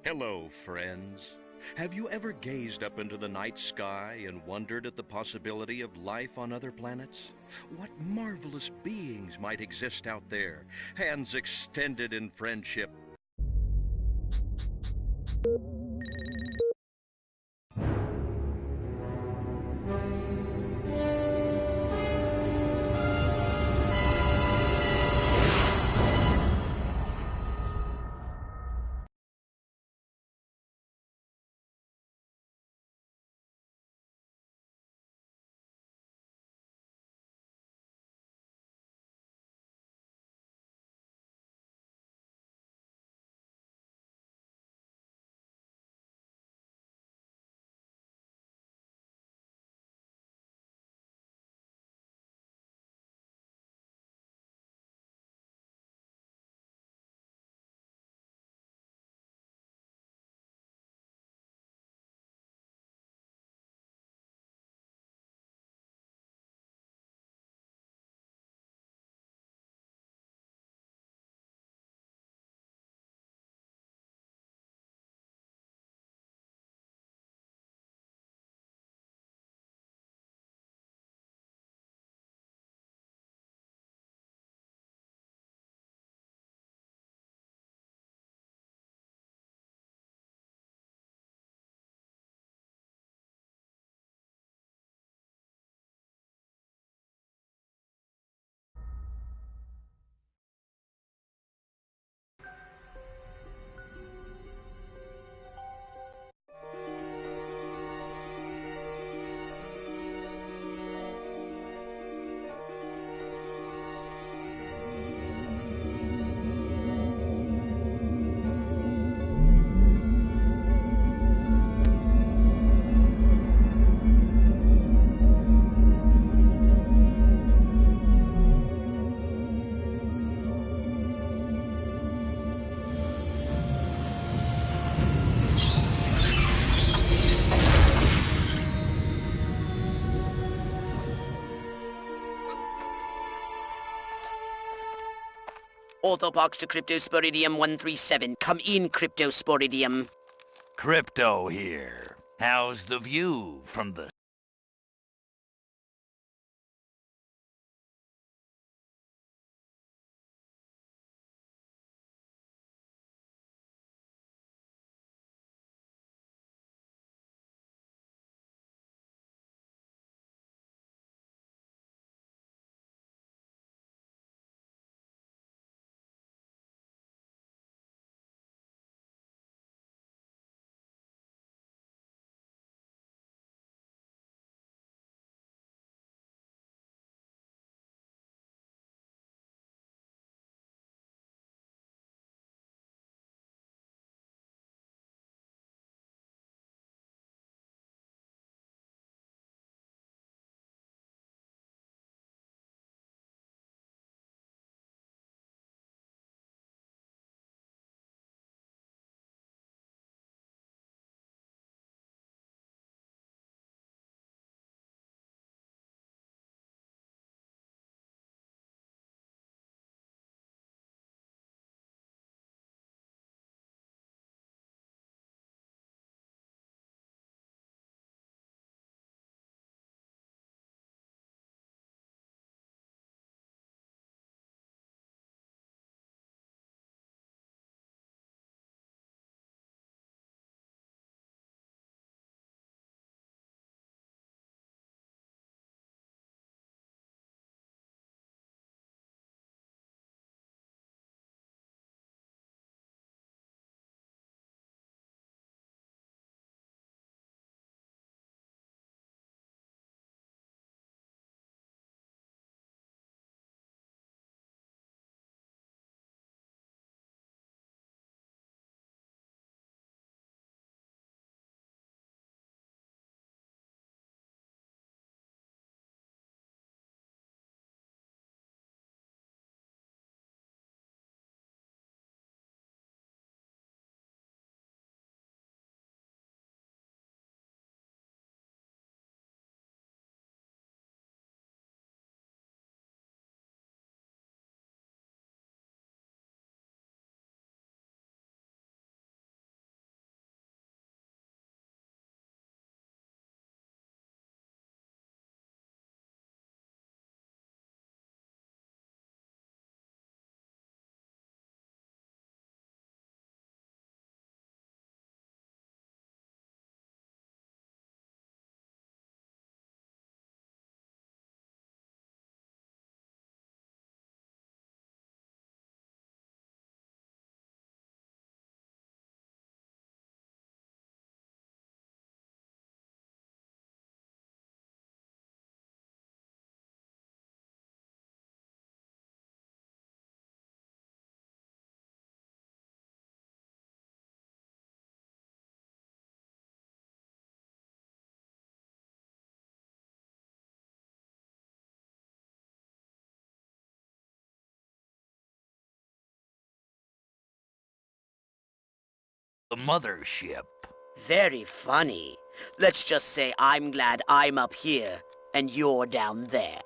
Hello, friends. Have you ever gazed up into the night sky and wondered at the possibility of life on other planets? What marvelous beings might exist out there, hands extended in friendship? Orthopox to Cryptosporidium 137. Come in, Cryptosporidium. Crypto here. How's the view from the The mothership. Very funny. Let's just say I'm glad I'm up here and you're down there.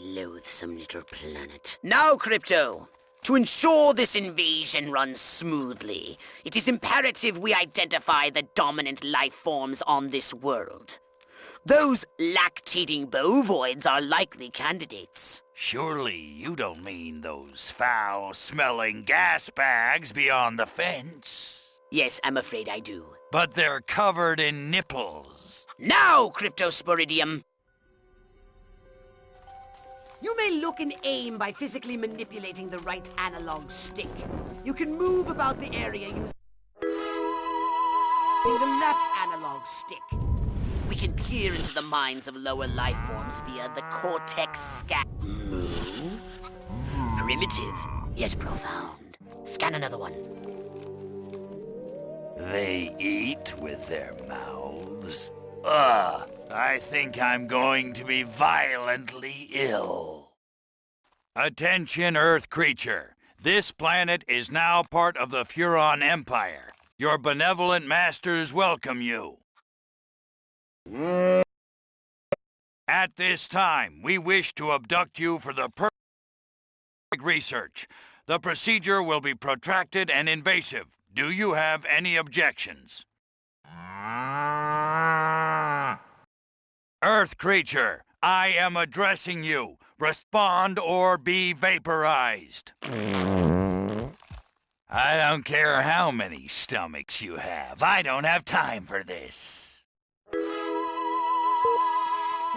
Loathsome little planet. Now, Crypto, to ensure this invasion runs smoothly, it is imperative we identify the dominant life forms on this world. Those lactating bovoids are likely candidates. Surely you don't mean those foul-smelling gas bags beyond the fence? Yes, I'm afraid I do. But they're covered in nipples. Now, Cryptosporidium! You may look and aim by physically manipulating the right analog stick. You can move about the area using the left analog stick. We can peer into the minds of lower life forms via the cortex scan. Moo? Primitive, yet profound. Scan another one. They eat with their mouths. Ugh, I think I'm going to be violently ill. Attention, Earth creature. This planet is now part of the Furon Empire. Your benevolent masters welcome you. At this time, we wish to abduct you for the purpose of research. The procedure will be protracted and invasive. Do you have any objections? Earth creature, I am addressing you. Respond or be vaporized. I don't care how many stomachs you have. I don't have time for this.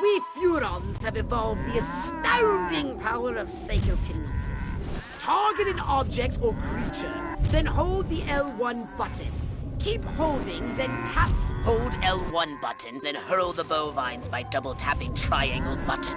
We Furons have evolved the astounding power of psychokinesis. Target an object or creature, then hold the L1 button. Keep holding, then tap. Hold L1 button, then hurl the bovines by double tapping triangle button.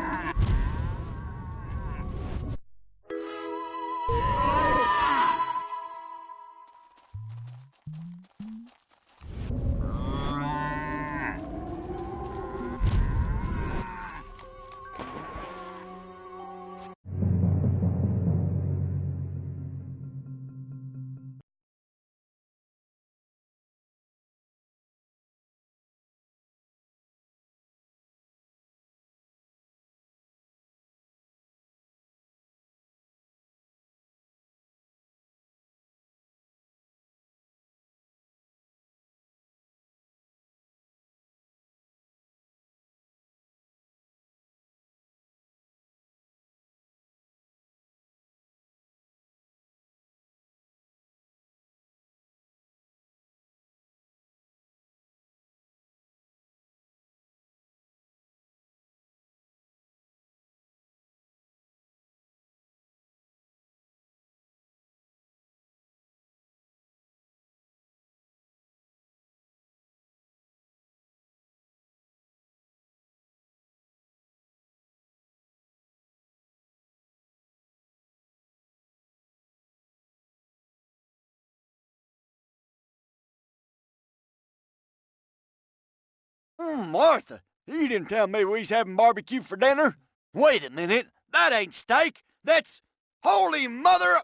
Martha, you didn't tell me we was having barbecue for dinner. Wait a minute, that ain't steak. That's holy mother.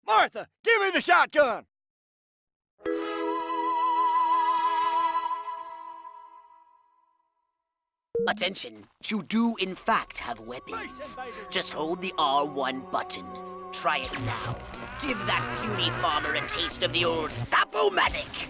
Martha, give me the shotgun. Attention, you do in fact have weapons. Just hold the R1 button. Try it now. Give that puny farmer a taste of the old Zap-O-Matic!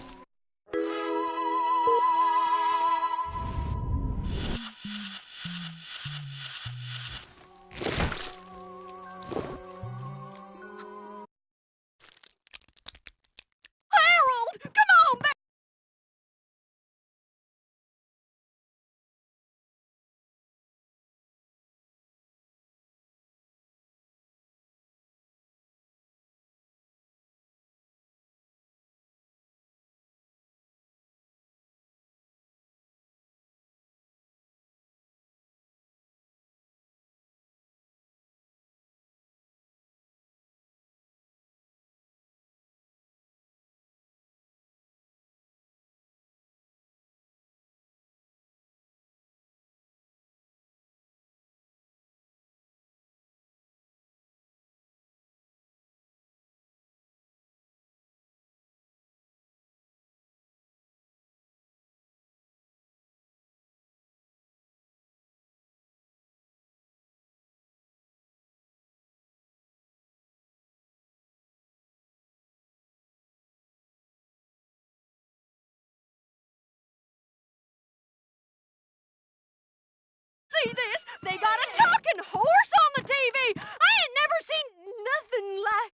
see this? They got a talking horse on the TV. I ain't never seen nothing like...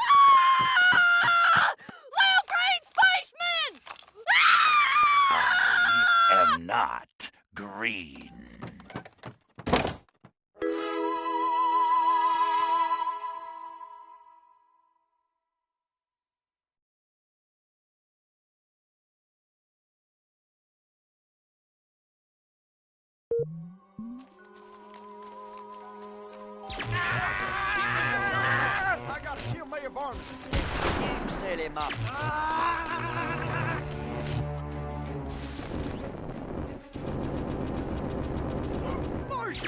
Ah! Little green spaceman! I am not green. I gotta kill Mayor Varmint. You steal him up. Marsh!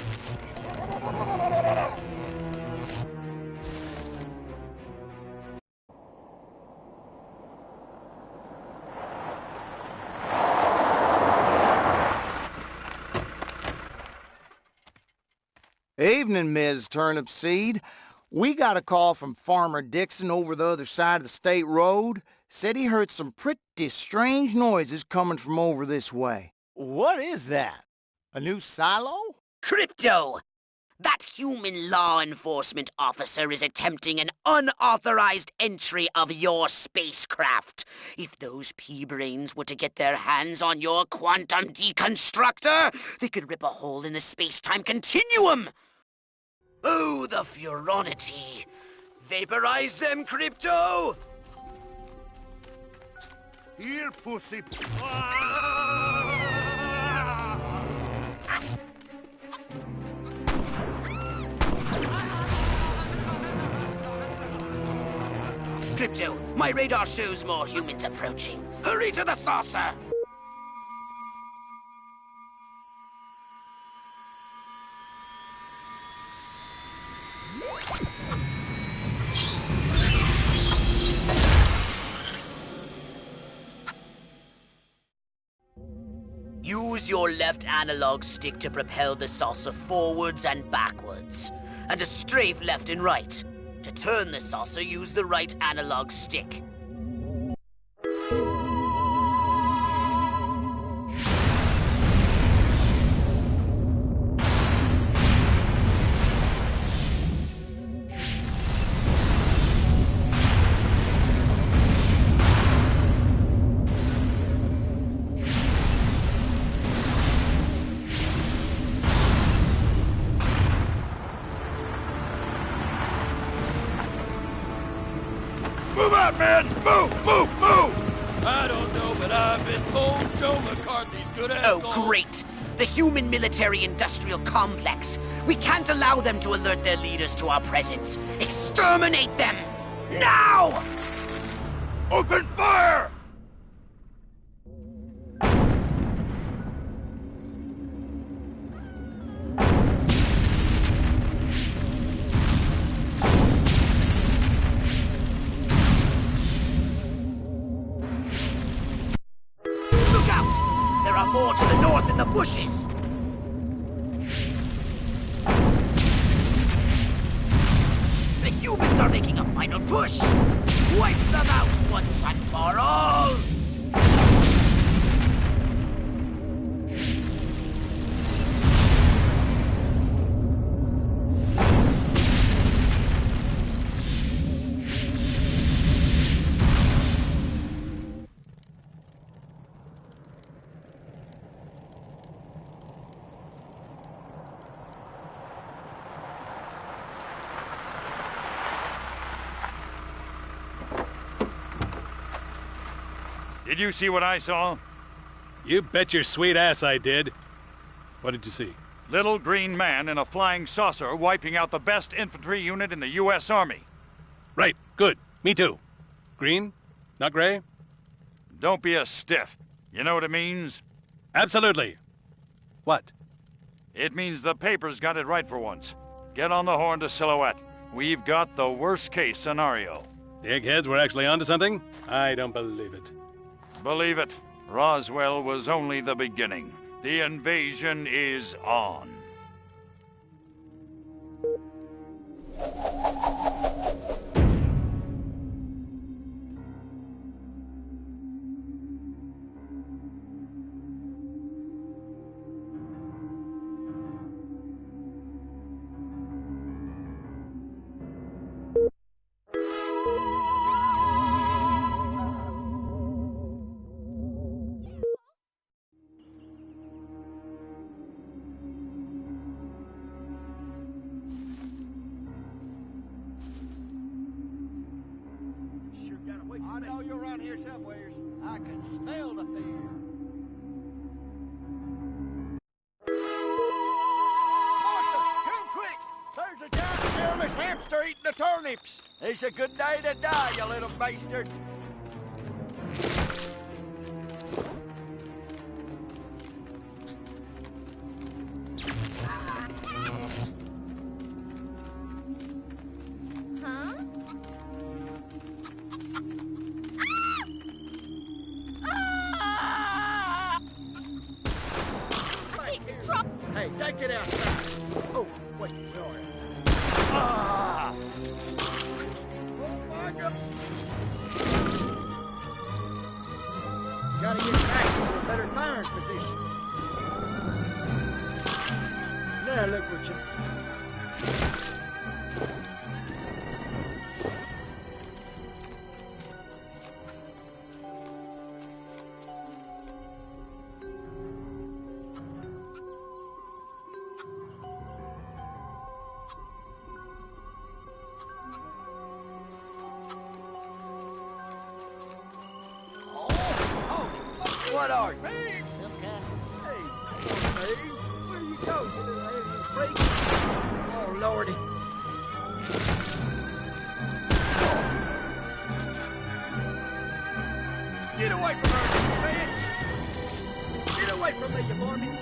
Evening, Ms. Turnipseed. We got a call from Farmer Dixon over the other side of the state road. Said he heard some pretty strange noises coming from over this way. What is that? A new silo? Crypto! That human law enforcement officer is attempting an unauthorized entry of your spacecraft. If those pea-brains were to get their hands on your quantum deconstructor, they could rip a hole in the space-time continuum! Oh, the furonity! Vaporize them, Crypto! Here, pussy. Crypto, my radar shows more humans approaching. Hurry to the saucer! Use your left analog stick to propel the saucer forwards and backwards, and a strafe left and right. To turn the saucer, use the right analog stick. Move out, man! Move! Move! Move! I don't know, but I've been told Joe McCarthy's good at Oh, great! The human military-industrial complex. We can't allow them to alert their leaders to our presence. Exterminate them! Now! Open fire! Look out! There are more to the north in the bushes! The humans are making a final push! Wipe them out once and for all! Did you see what I saw? You bet your sweet ass I did. What did you see? Little green man in a flying saucer wiping out the best infantry unit in the U.S. Army. Right, good. Me too. Green? Not gray? Don't be a stiff. You know what it means? Absolutely. What? It means the papers got it right for once. Get on the horn to Silhouette. We've got the worst-case scenario. The eggheads were actually onto something? I don't believe it. Believe it, Roswell was only the beginning. The invasion is on. somewheres. I can smell the fear. Martha, come quick! There's a giant hairless hamster eating the turnips. It's a good day to die, you little bastard. Hey, take it outside. Oh, wait, sorry. Ah! Oh, my God. Gotta get back to a better firing position. Now look what you... What are you? Me? Some kind of... Hey, me? Where you go, you little alien freak? Oh, Lordy. Get away from her, you bitch! Get away from me, you varmint!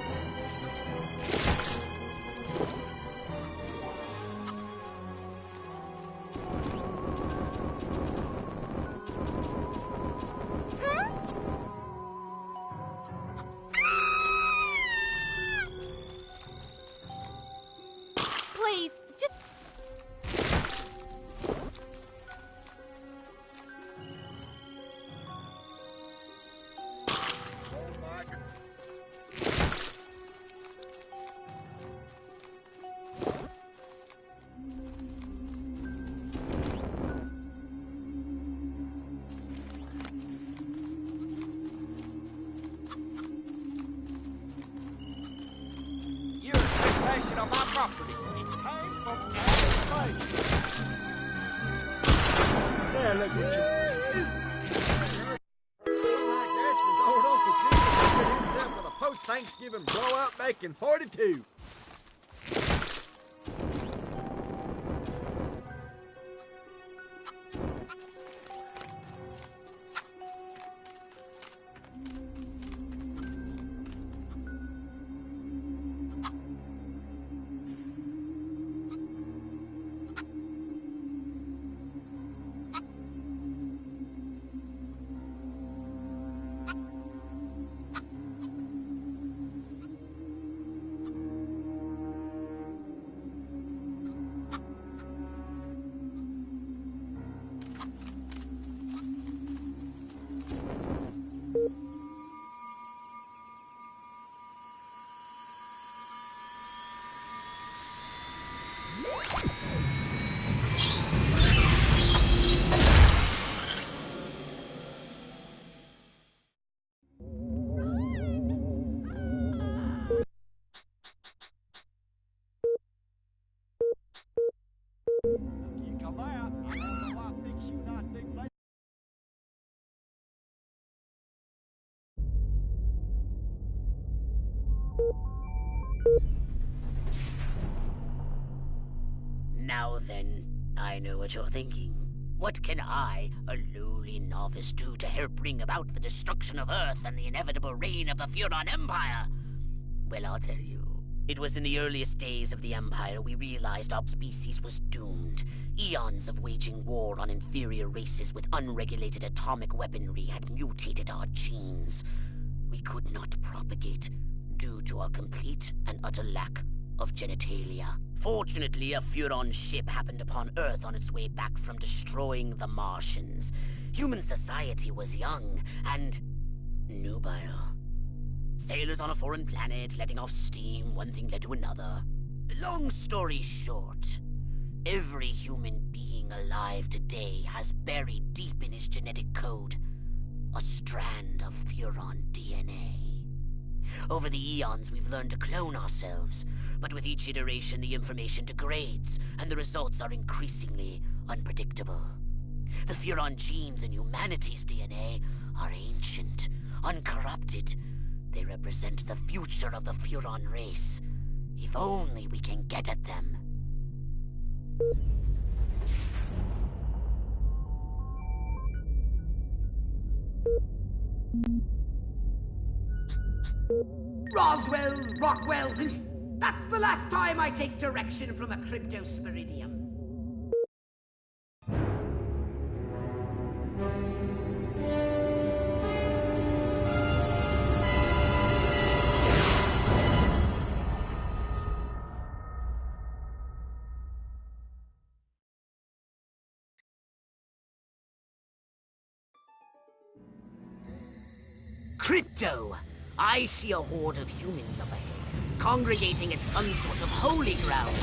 Please, just... You're trespassing on my property. It came from outer space. There, look at you. Like that's his old Uncle Jesus put himself with a post-Thanksgiving blowout back in 42. You come out, I don't know why I fix you nice big lady. Now then, I know what you're thinking. What can I, a lowly novice, do to help bring about the destruction of Earth and the inevitable reign of the Furon Empire? Well, I'll tell you. It was in the earliest days of the Empire we realized our species was doomed. Eons of waging war on inferior races with unregulated atomic weaponry had mutated our genes. We could not propagate due to our complete and utter lack of genitalia. Fortunately, a Furon ship happened upon Earth on its way back from destroying the Martians. Human society was young and nubile. Sailors on a foreign planet, letting off steam, one thing led to another. Long story short, every human being alive today has buried deep in his genetic code a strand of Furon DNA. Over the eons, we've learned to clone ourselves, but with each iteration, the information degrades, and the results are increasingly unpredictable. The Furon genes in humanity's DNA are ancient, uncorrupted. They represent the future of the Furon race. If only we can get at them. Roswell, Rockwell, that's the last time I take direction from a cryptosporidium. Crypto! I see a horde of humans up ahead, congregating at some sort of holy ground.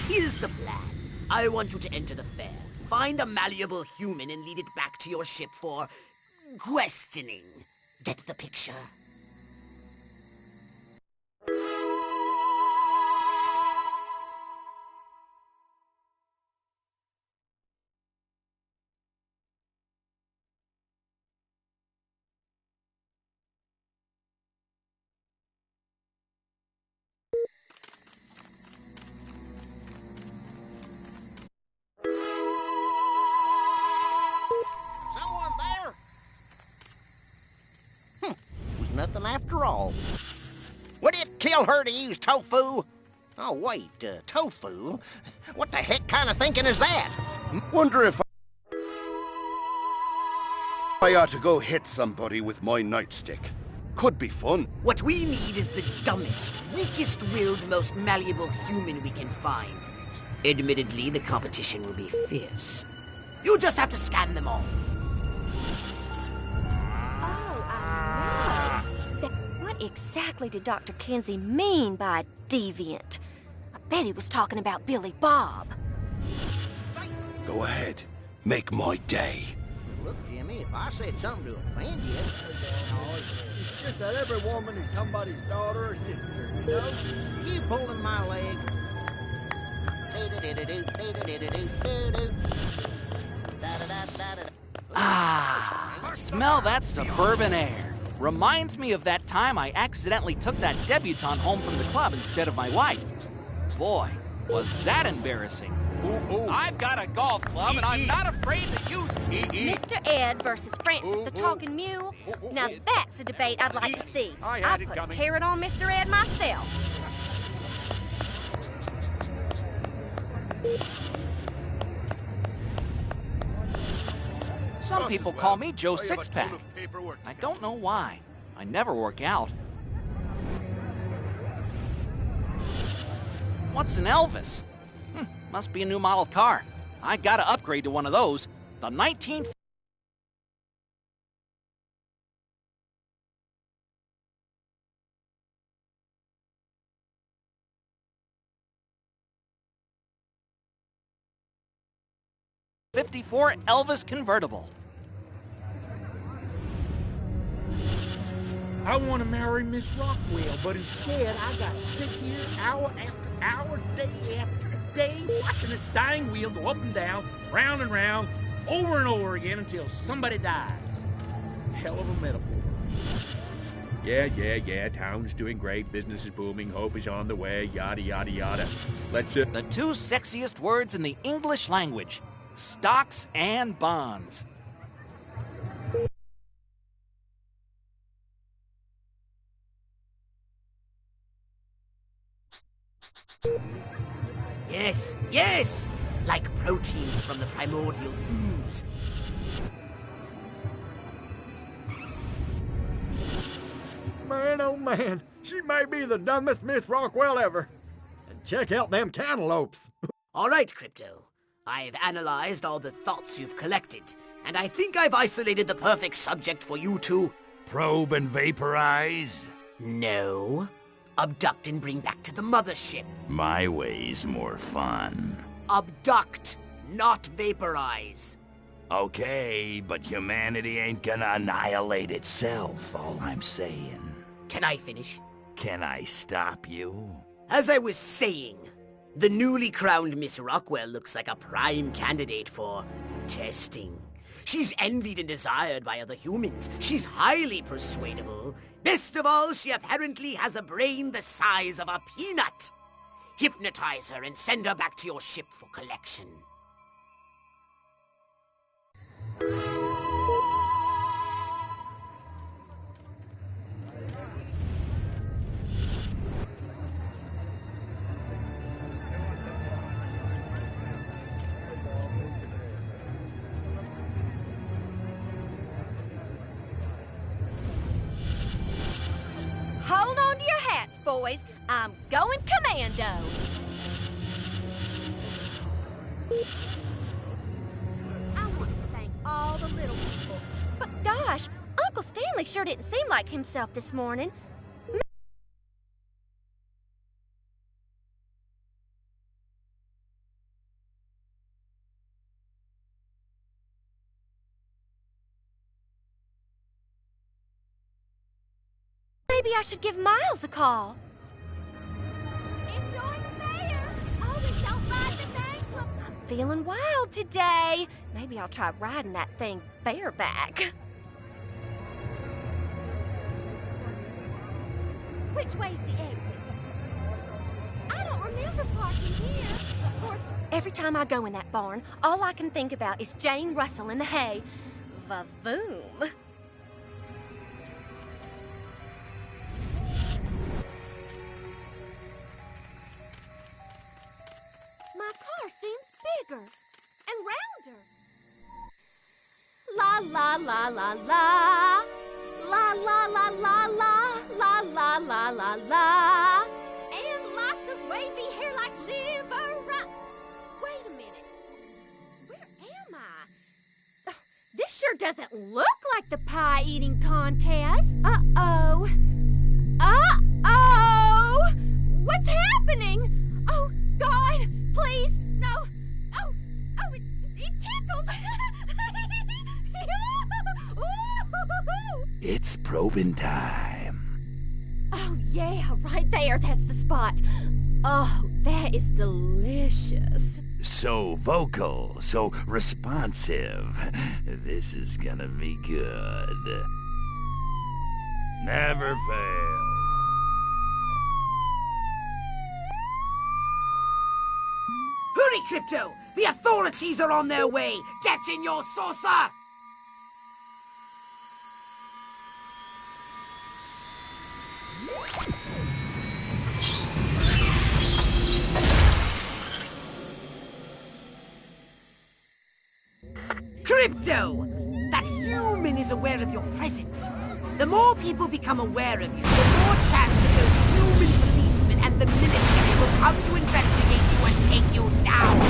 Here's the plan. I want you to enter the fair, find a malleable human and lead it back to your ship for questioning. Get the picture? Nothing after all. Would it kill her to use tofu? Oh, wait, tofu? What the heck kind of thinking is that? Wonder if I ought to go hit somebody with my nightstick. Could be fun. What we need is the dumbest, weakest-willed, most malleable human we can find. Admittedly, the competition will be fierce. You just have to scan them all. What exactly did Dr. Kinsey mean by deviant? I bet he was talking about Billy Bob. Go ahead. Make my day. Look, Jimmy, if I said something to offend you... It's just that every woman is somebody's daughter or sister, you know? You pulling my leg. Ah, smell that suburban air. Reminds me of that time I accidentally took that debutante home from the club instead of my wife. Boy, was that embarrassing. I've got a golf club and I'm not afraid to use it. Mr. Ed versus Francis the Talking Mule. Now that's a debate I'd like to see. I'd put a carrot on Mr. Ed myself. Some people call me Joe Sixpack. I don't know why. I never work out. What's an Elvis? Must be a new model car. I gotta upgrade to one of those. The 19... '54 Elvis convertible. I want to marry Miss Rockwell, but instead I got to sit here hour after hour, day after day, watching this dying wheel go up and down, round and round, over and over again until somebody dies. Hell of a metaphor. Yeah, town's doing great, business is booming, hope is on the way, yada, yada, yada. Let's, The two sexiest words in the English language. Stocks and bonds. Yes, yes! Like proteins from the primordial ooze. Man, oh man, she may be the dumbest Miss Rockwell ever. And check out them cantaloupes. All right, Crypto. I've analyzed all the thoughts you've collected, and I think I've isolated the perfect subject for you to... Probe and vaporize? No. Abduct and bring back to the mothership. My way's more fun. Abduct, not vaporize. Okay, but humanity ain't gonna annihilate itself, all I'm saying. Can I finish? Can I stop you? As I was saying, the newly crowned Miss Rockwell looks like a prime candidate for testing. She's envied and desired by other humans. She's highly persuadable. Best of all, she apparently has a brain the size of a peanut. Hypnotize her and send her back to your ship for collection. Hold on to your hats, boys. I'm going commando. I want to thank all the little people. But gosh, Uncle Stanley sure didn't seem like himself this morning. Maybe I should give Miles a call. Enjoy the fair. Oh, and don't ride the thing. Look, I'm feeling wild today. Maybe I'll try riding that thing bareback. Which way's the exit? I don't remember parking here. Of course, every time I go in that barn, all I can think about is Jane Russell in the hay. Va-voom. My car seems bigger and rounder. La la la la la. La la la la la. La la la la la. And lots of wavy hair like liver. Wait a minute. Where am I? Oh, this sure doesn't look like the pie eating contest. Uh-oh. Uh-oh! What's happening? Oh, God! Please, no. Oh, it tickles. It's probing time. Oh, yeah, right there. That's the spot. Oh, that is delicious. So vocal, so responsive. This is gonna be good. Never fails. Hurry, Crypto! The authorities are on their way! Get in your saucer! Crypto! That human is aware of your presence. The more people become aware of you, the more chance that those human policemen and the military will come to investigate you and take you down.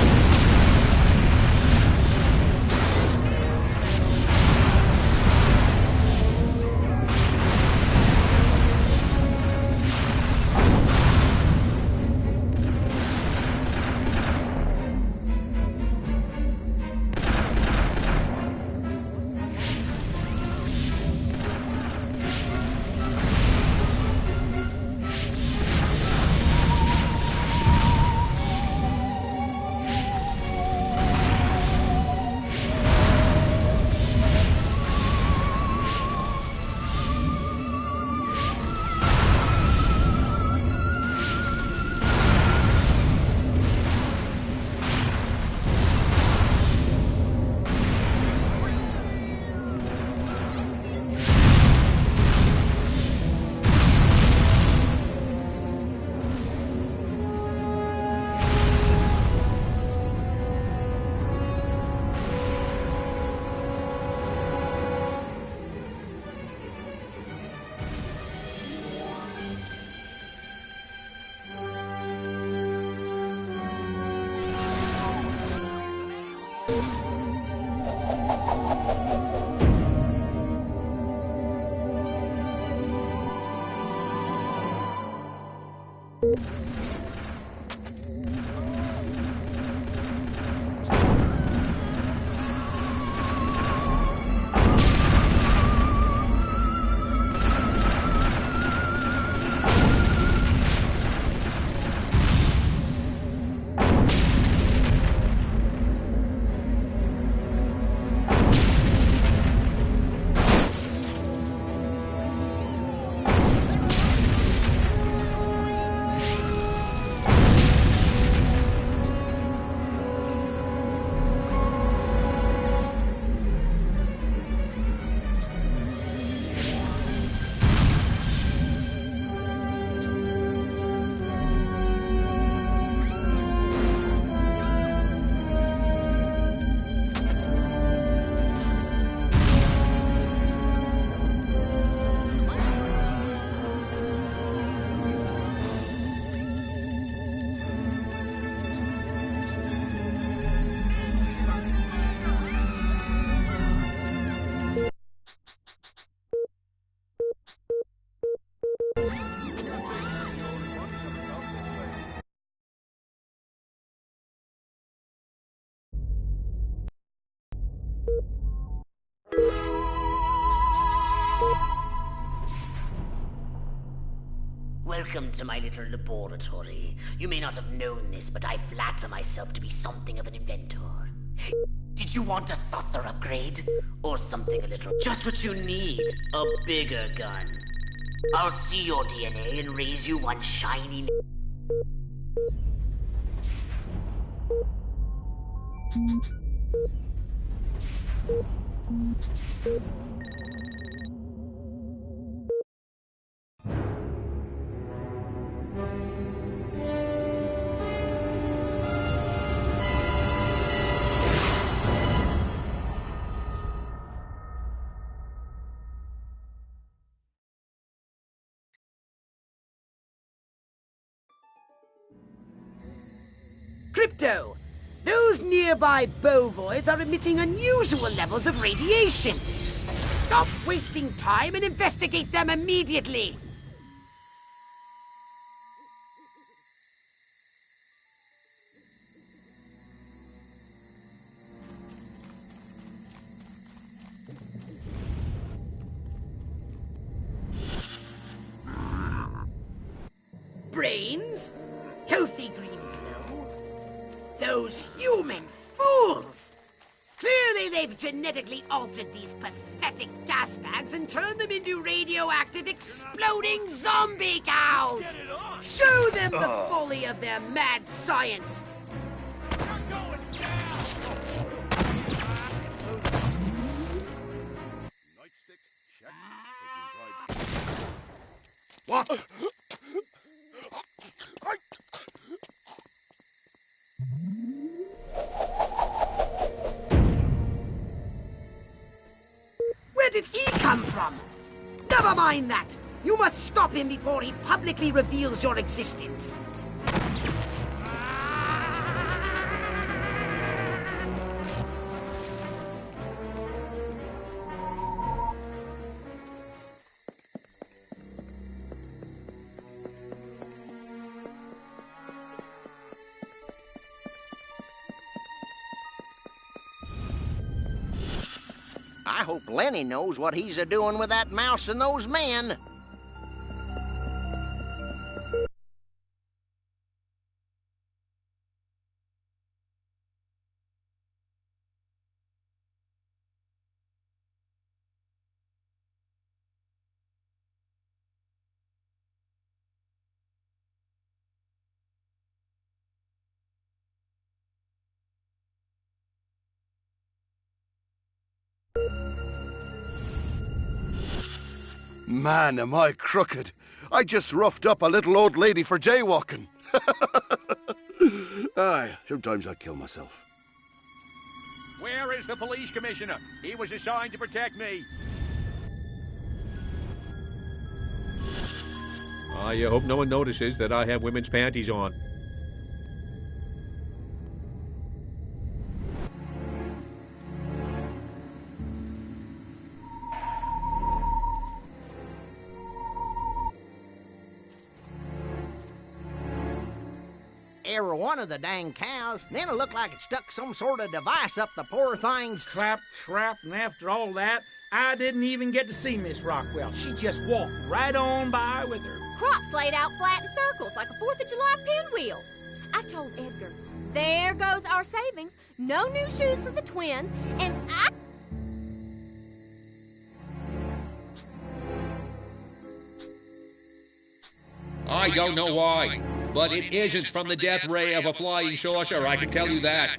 Welcome to my little laboratory. You may not have known this, but I flatter myself to be something of an inventor. Did you want a saucer upgrade? Or something a little... Just what you need. A bigger gun. I'll see your DNA and raise you one shiny... Crypto! Those nearby bovoids are emitting unusual levels of radiation. Stop wasting time and investigate them immediately! Brains? Healthy green glow? Those human fools! Clearly they've genetically altered these pathetic gas bags and turned them into radioactive exploding zombie cows! Show them the folly of their mad science! What? Where did he come from? Never mind that! You must stop him before he publicly reveals your existence. I hope Lenny knows what he's a-doing with that mouse and those men. Man, am I crooked. I just roughed up a little old lady for jaywalking. Aye, sometimes I kill myself. Where is the police commissioner? He was assigned to protect me. I hope no one notices that I have women's panties on. Every one of the dang cows, and then it looked like it stuck some sort of device up the poor thing's... Clap, trap, and after all that, I didn't even get to see Miss Rockwell. She just walked right on by with her crops laid out flat in circles like a 4th of July pinwheel. I told Edgar, there goes our savings. No new shoes for the twins, and I don't know why, but it isn't from the death ray of a flying saucer, I can tell you that.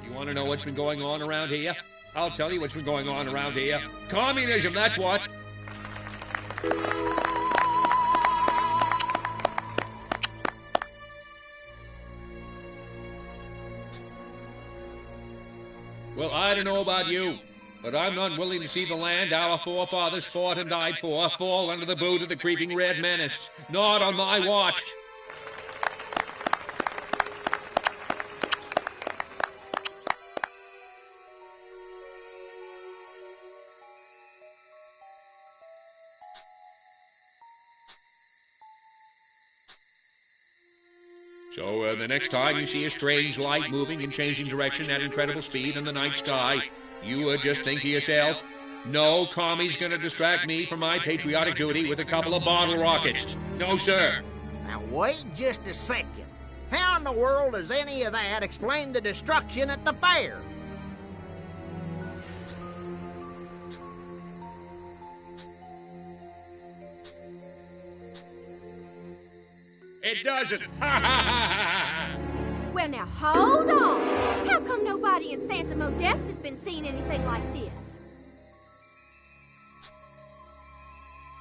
You want to know what's been going on around here? I'll tell you what's been going on around here. Communism, that's what. Well, I don't know about you, but I'm not willing to see the land our forefathers fought and died for fall under the boot of the creeping red menace. Not on my watch. So the next time you see a strange light moving and changing direction at incredible speed in the night sky, you just think to yourself, no commie's gonna distract me from my patriotic duty with a couple of bottle rockets. No, sir. Now, wait just a second. How in the world does any of that explain the destruction at the fair? It doesn't. Well, now, hold on. How come nobody in Santa Modesta has been seeing anything like this?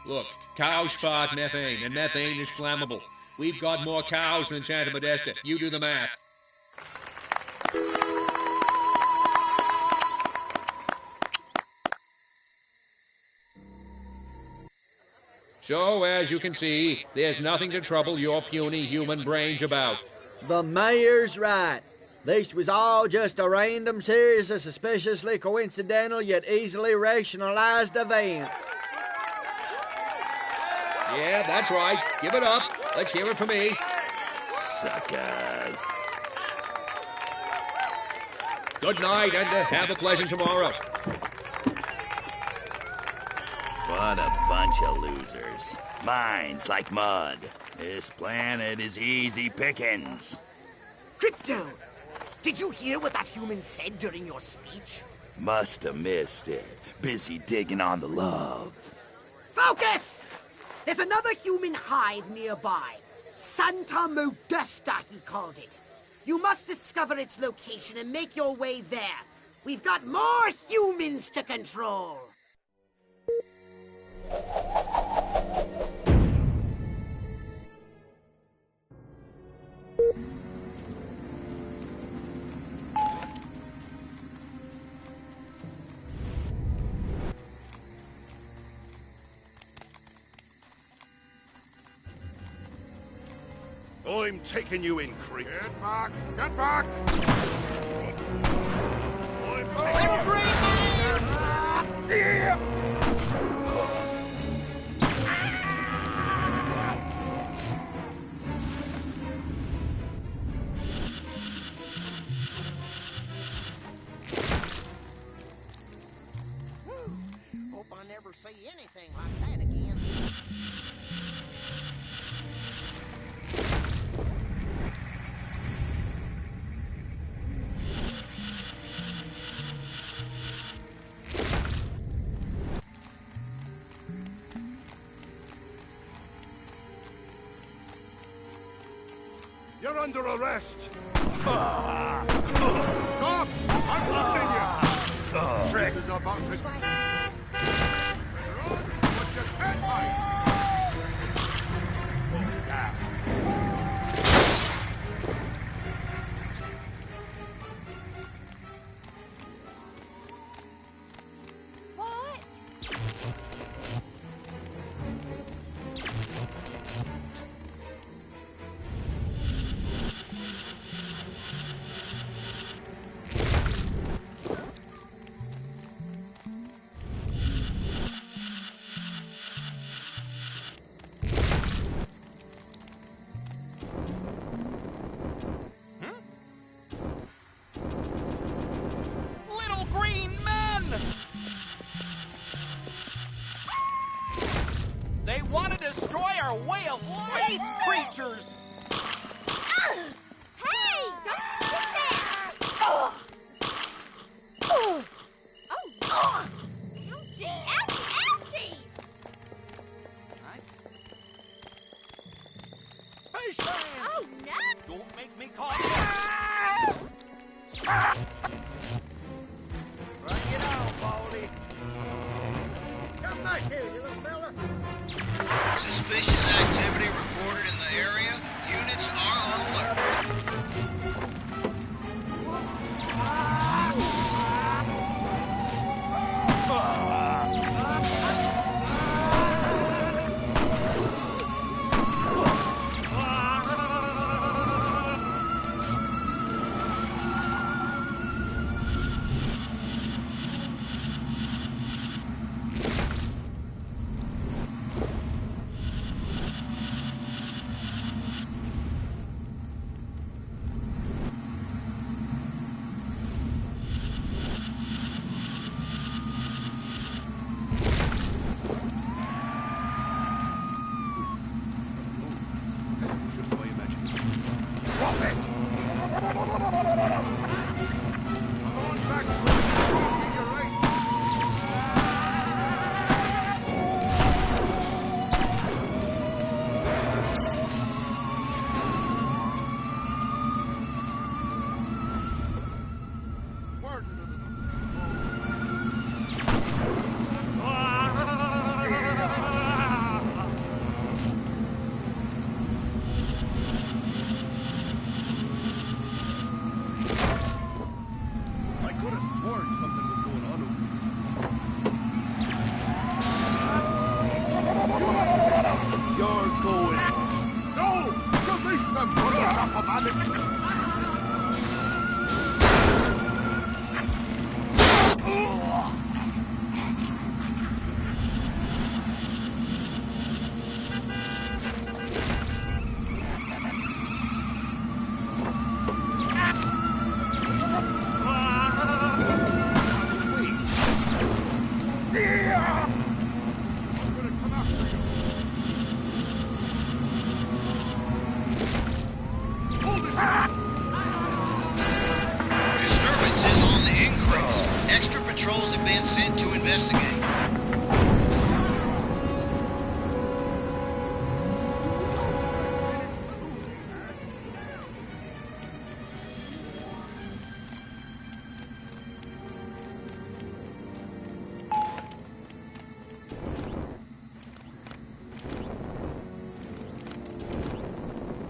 Look, cows fart methane, and methane is flammable. We've got more cows than Santa Modesta. You do the math. So, as you can see, there's nothing to trouble your puny human brains about. The mayor's right. This was all just a random series of suspiciously coincidental yet easily rationalized events. Yeah, that's right. Give it up. Let's hear it from me. Suckers. Good night, and have a pleasant tomorrow. What a bunch of losers. Minds like mud. This planet is easy pickings. Crypto! Did you hear what that human said during your speech? Must have missed it. Busy digging on the love. Focus! There's another human hive nearby. Santa Modesta, he called it. You must discover its location and make your way there. We've got more humans to control. I'm taking you in, creep. Get back! Get back! Hope I never see anything like that again. You're under arrest! Stop! I'm warning you! This is about to... Run, but you can't hide! Oh, yeah. Little green men! They want to destroy our way of space creatures! Hey! Don't do that! Oh! Ouchie! Ouchie! Ouchie! Spaceman! Oh, no! Don't make me call you! Bring it on, Baldy. Come back here, you little fella. Suspicious activity reported in the area. Units are on alert. Disturbances on the increase. Extra patrols have been sent to investigate.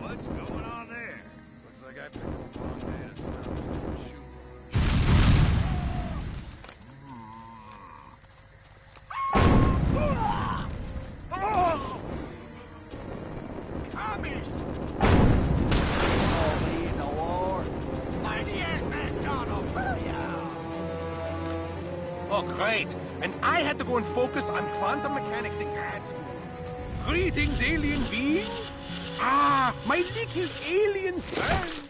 What's going on there? Looks like I picked the wrong day to stop. Commies! Oh, me in the war. Mighty Ant-Man got 'em! Oh, great. And I had to go and focus on quantum mechanics in grad school. Greetings, alien being. Ah, my little alien friend.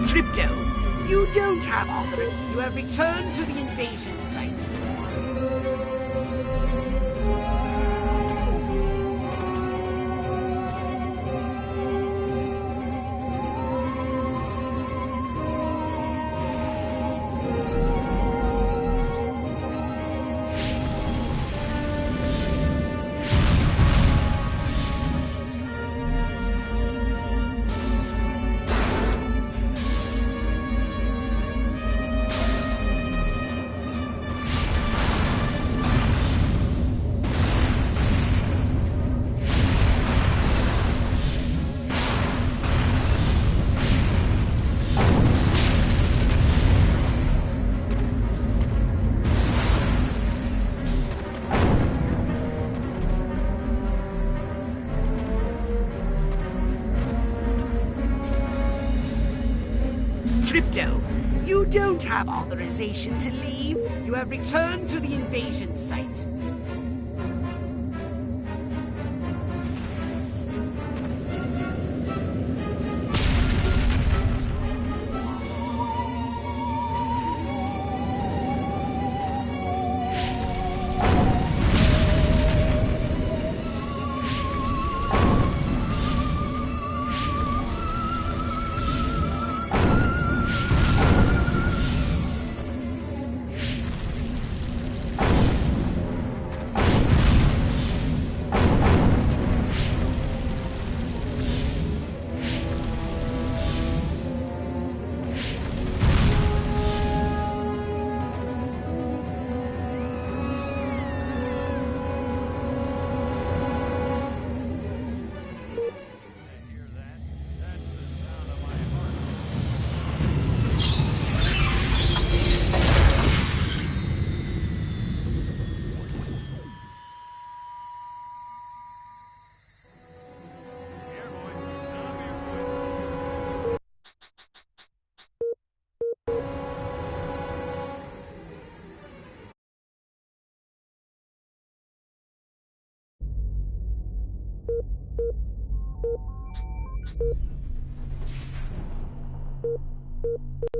Crypto, you don't have authority. You have returned to the invasion site. Crypto, you don't have authorization to leave. You have returned to the invasion site.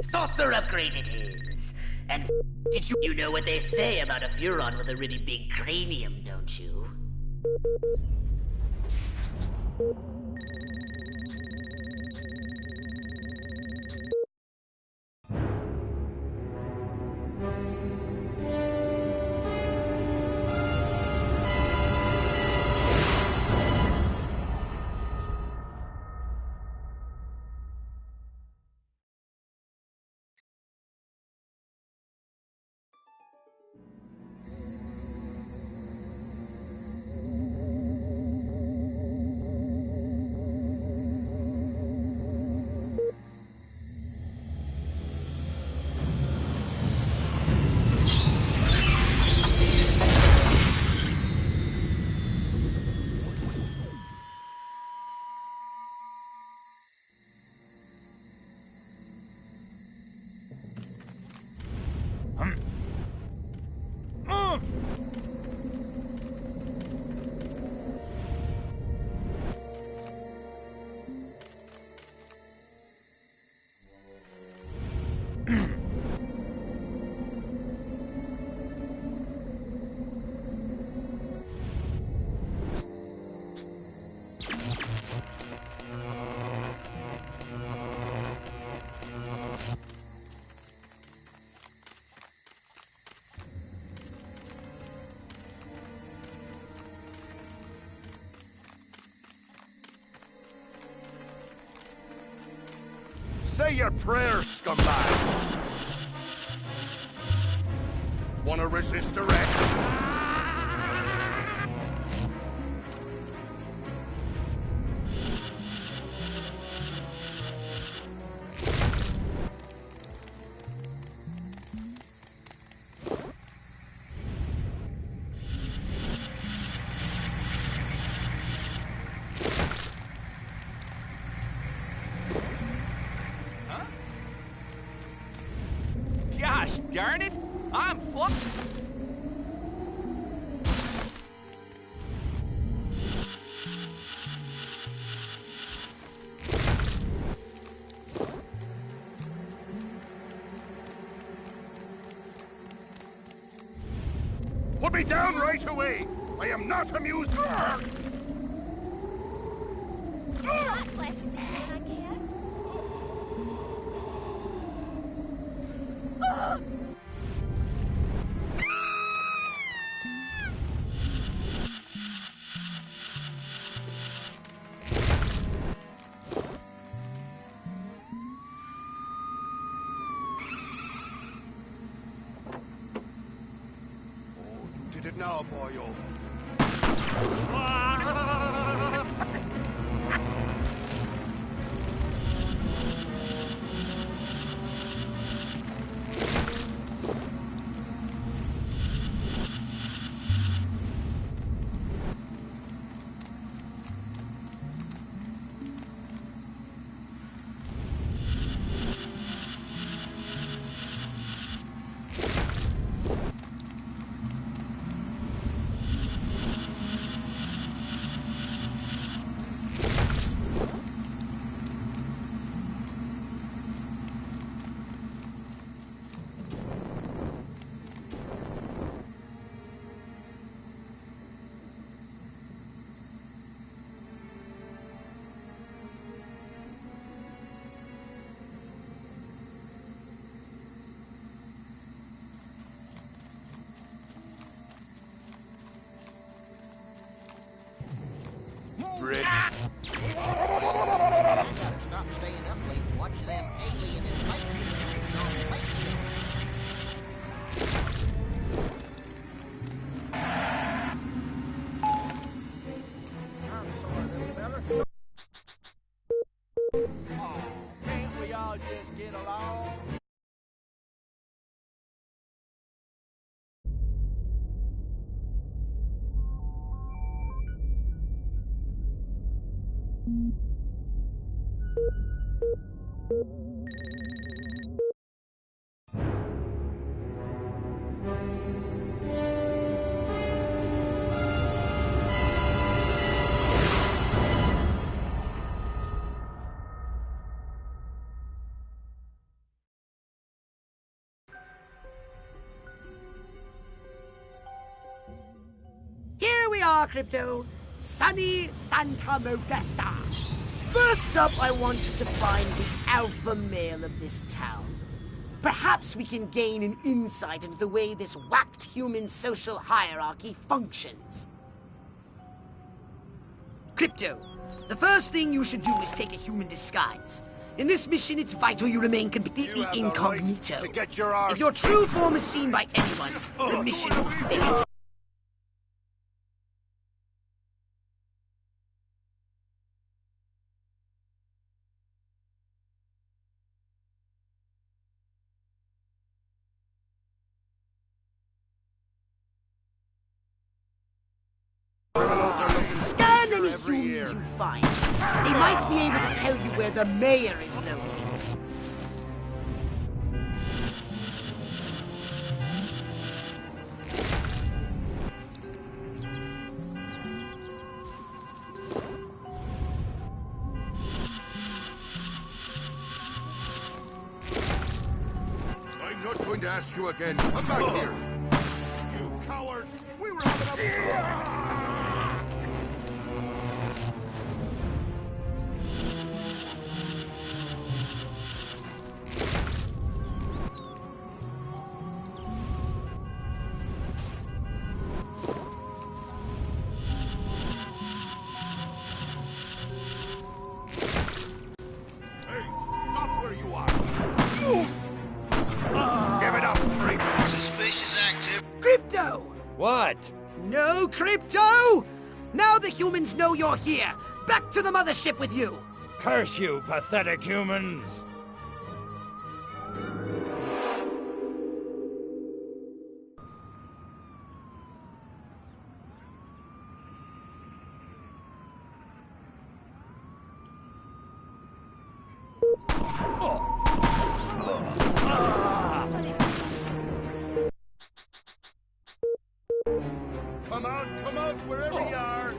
Saucer upgrade it is. And did you know what they say about a Furon with a really big cranium, don't you? Say your prayers, scumbag! Wanna resist arrest? Gosh darn it! I'm fucked. Put me down right away! I am not amused. That flashes in, I guess. Did it now, boyo? Brick. Stop staying up late and watch them alien invasions on Lake I'm sorry, little fella. Oh, can't we all just get along? we are, Crypto. Sunny Santa Modesta. First up, I want you to find the alpha male of this town. Perhaps we can gain an insight into the way this whacked human social hierarchy functions. Crypto, the first thing you should do is take a human disguise. In this mission, it's vital you remain completely incognito. Right to get your arse. If your true form is seen by anyone, the mission will fail. Scan any humans you find. They might be able to tell you where the mayor is located. I'm not going to ask you again. Come back here. You coward! We were having a... Suspicious activity. Crypto! What? No, Crypto! Now the humans know you're here. Back to the mothership with you. Curse you, pathetic humans! Come out, wherever you are.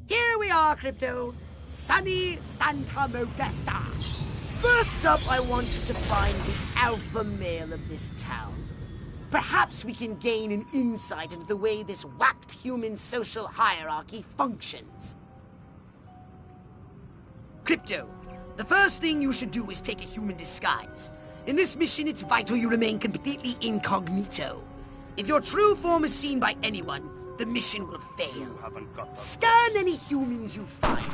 Here we are, Crypto. Sunny Santa Modesta. First up, I want you to find the alpha male of this town. Perhaps we can gain an insight into the way this whacked human social hierarchy functions. Crypto, the first thing you should do is take a human disguise. In this mission, it's vital you remain completely incognito. If your true form is seen by anyone, the mission will fail. Scan any humans you find.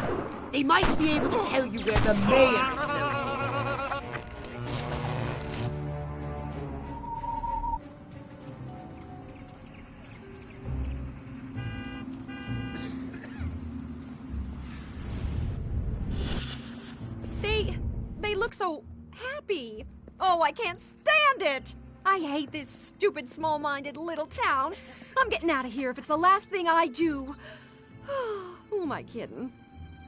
They might be able to tell you where the mayor is located. They look so happy. Oh, I can't stand it. I hate this stupid, small-minded little town. I'm getting out of here if it's the last thing I do. Who am I kidding?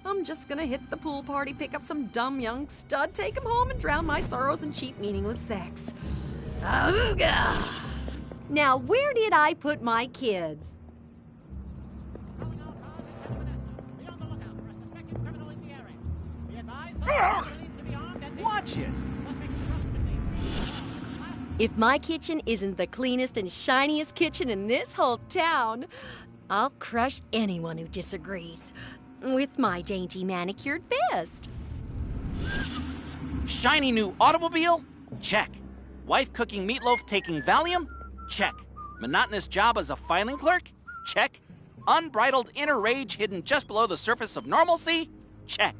I'm just gonna hit the pool party, pick up some dumb young stud, take him home, and drown my sorrows in cheap, meaningless sex. Auga! Now, where did I put my kids? Watch it! If my kitchen isn't the cleanest and shiniest kitchen in this whole town, I'll crush anyone who disagrees with my dainty manicured fist. Shiny new automobile? Check. Wife cooking meatloaf taking Valium? Check. Monotonous job as a filing clerk? Check. Unbridled inner rage hidden just below the surface of normalcy? Check.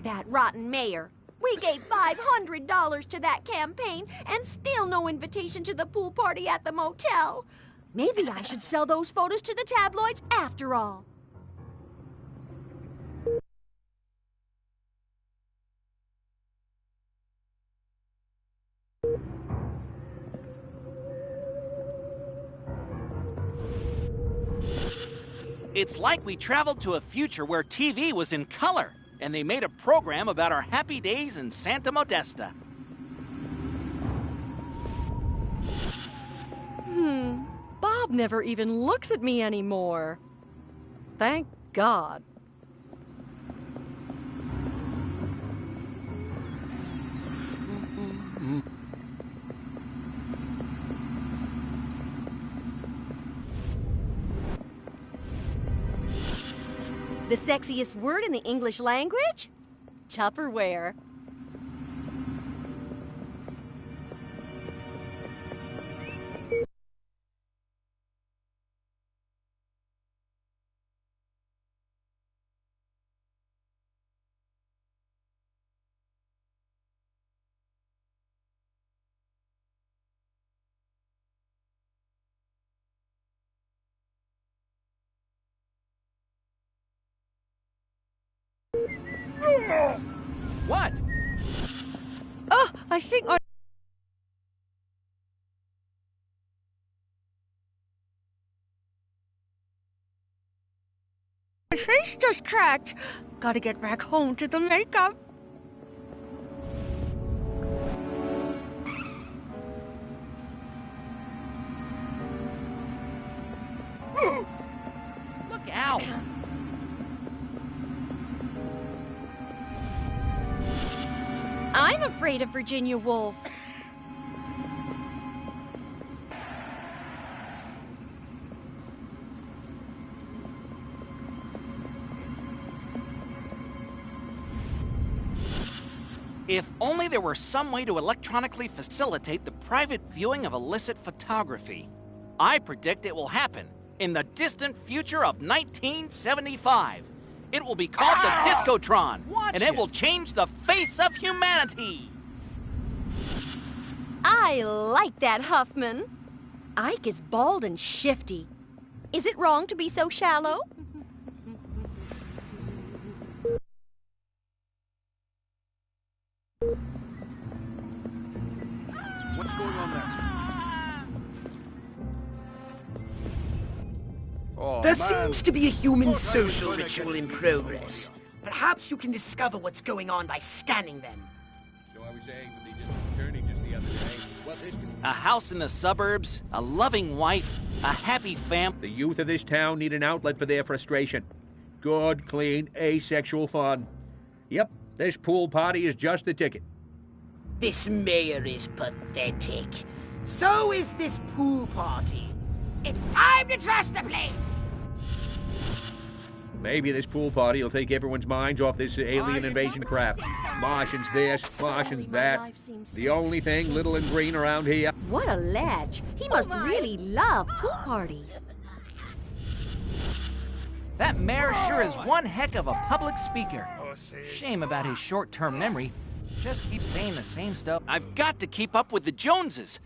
That rotten mayor. We gave $500 to that campaign and still no invitation to the pool party at the motel. Maybe I should sell those photos to the tabloids after all. It's like we traveled to a future where TV was in color, and they made a program about our happy days in Santa Modesta. Bob never even looks at me anymore. Thank God. The sexiest word in the English language? Tupperware. What? Oh, I think my face just cracked. Gotta get back home to the makeup. Look out! I'm afraid of Virginia Woolf. If only there were some way to electronically facilitate the private viewing of illicit photography. I predict it will happen in the distant future of 1975. It will be called the Discotron, and it will change the face of humanity. I like that, Huffman. Ike is bald and shifty. Is it wrong to be so shallow? What's going on there? Oh, There man. seems to be a human social ritual in progress. Perhaps you can discover what's going on by scanning them. So I was saying to the district attorney just the other day, what this... A house in the suburbs, a loving wife, a happy family. The youth of this town need an outlet for their frustration. Good, clean, asexual fun. Yep, this pool party is just the ticket. This mayor is pathetic. So is this pool party. It's time to trash the place! Maybe this pool party will take everyone's minds off this alien invasion crap. Martians this, Martians that. The only thing little and green around here. What a ledge. He must really love pool parties. That mayor sure is one heck of a public speaker. Shame about his short-term memory. Just keeps saying the same stuff. I've got to keep up with the Joneses.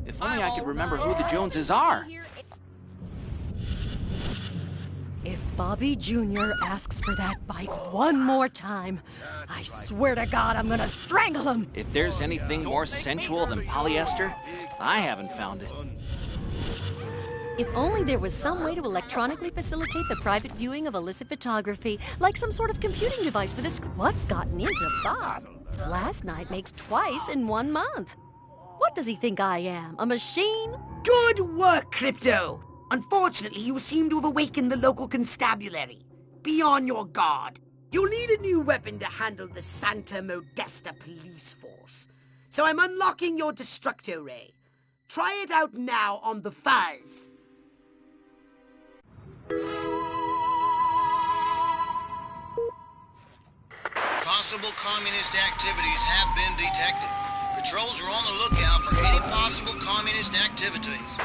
If only I could remember who the Joneses are. If Bobby Jr. asks for that bike one more time, I swear to God I'm gonna strangle him! If there's anything more sensual than polyester, I haven't found it. If only there was some way to electronically facilitate the private viewing of illicit photography, like some sort of computing device for this. What's gotten into Bob? Last night makes twice in 1 month. What does he think I am, a machine? Good work, Crypto! Unfortunately, you seem to have awakened the local constabulary. Be on your guard. You'll need a new weapon to handle the Santa Modesta police force. So I'm unlocking your Destructo Ray. Try it out now on the Fuzz. Possible communist activities have been detected. Patrols are on the lookout for any possible communist activities.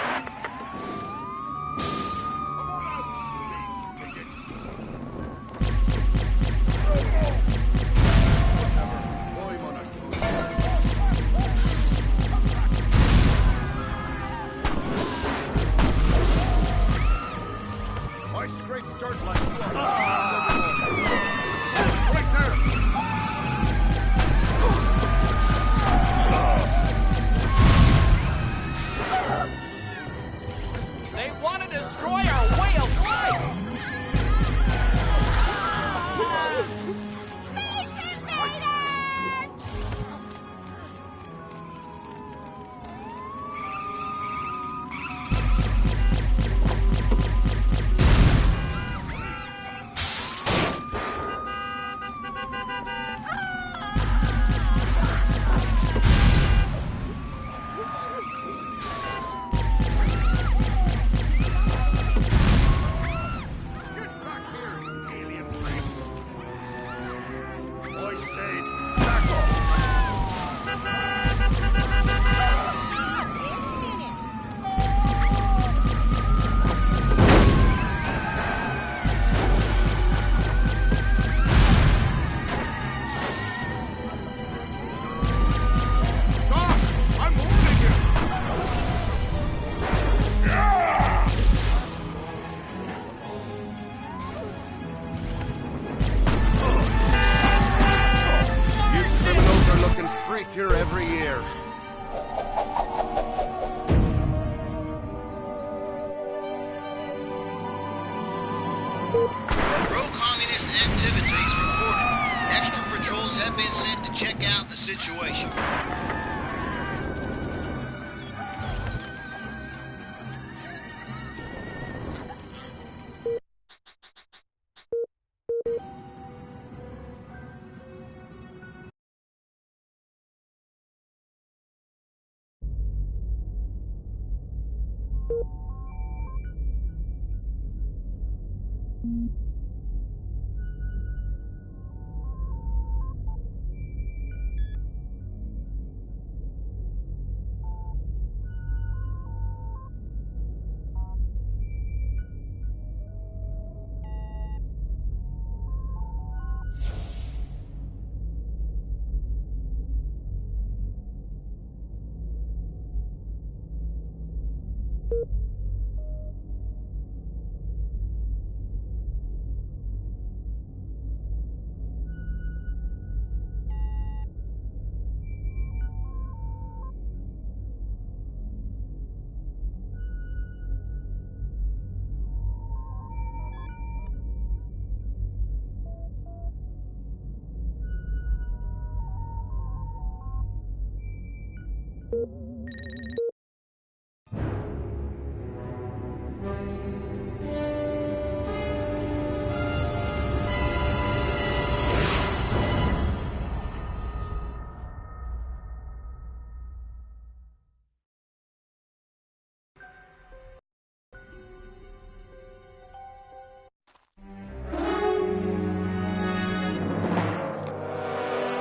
mistakes reported. Extra patrols have been sent to check out the situation.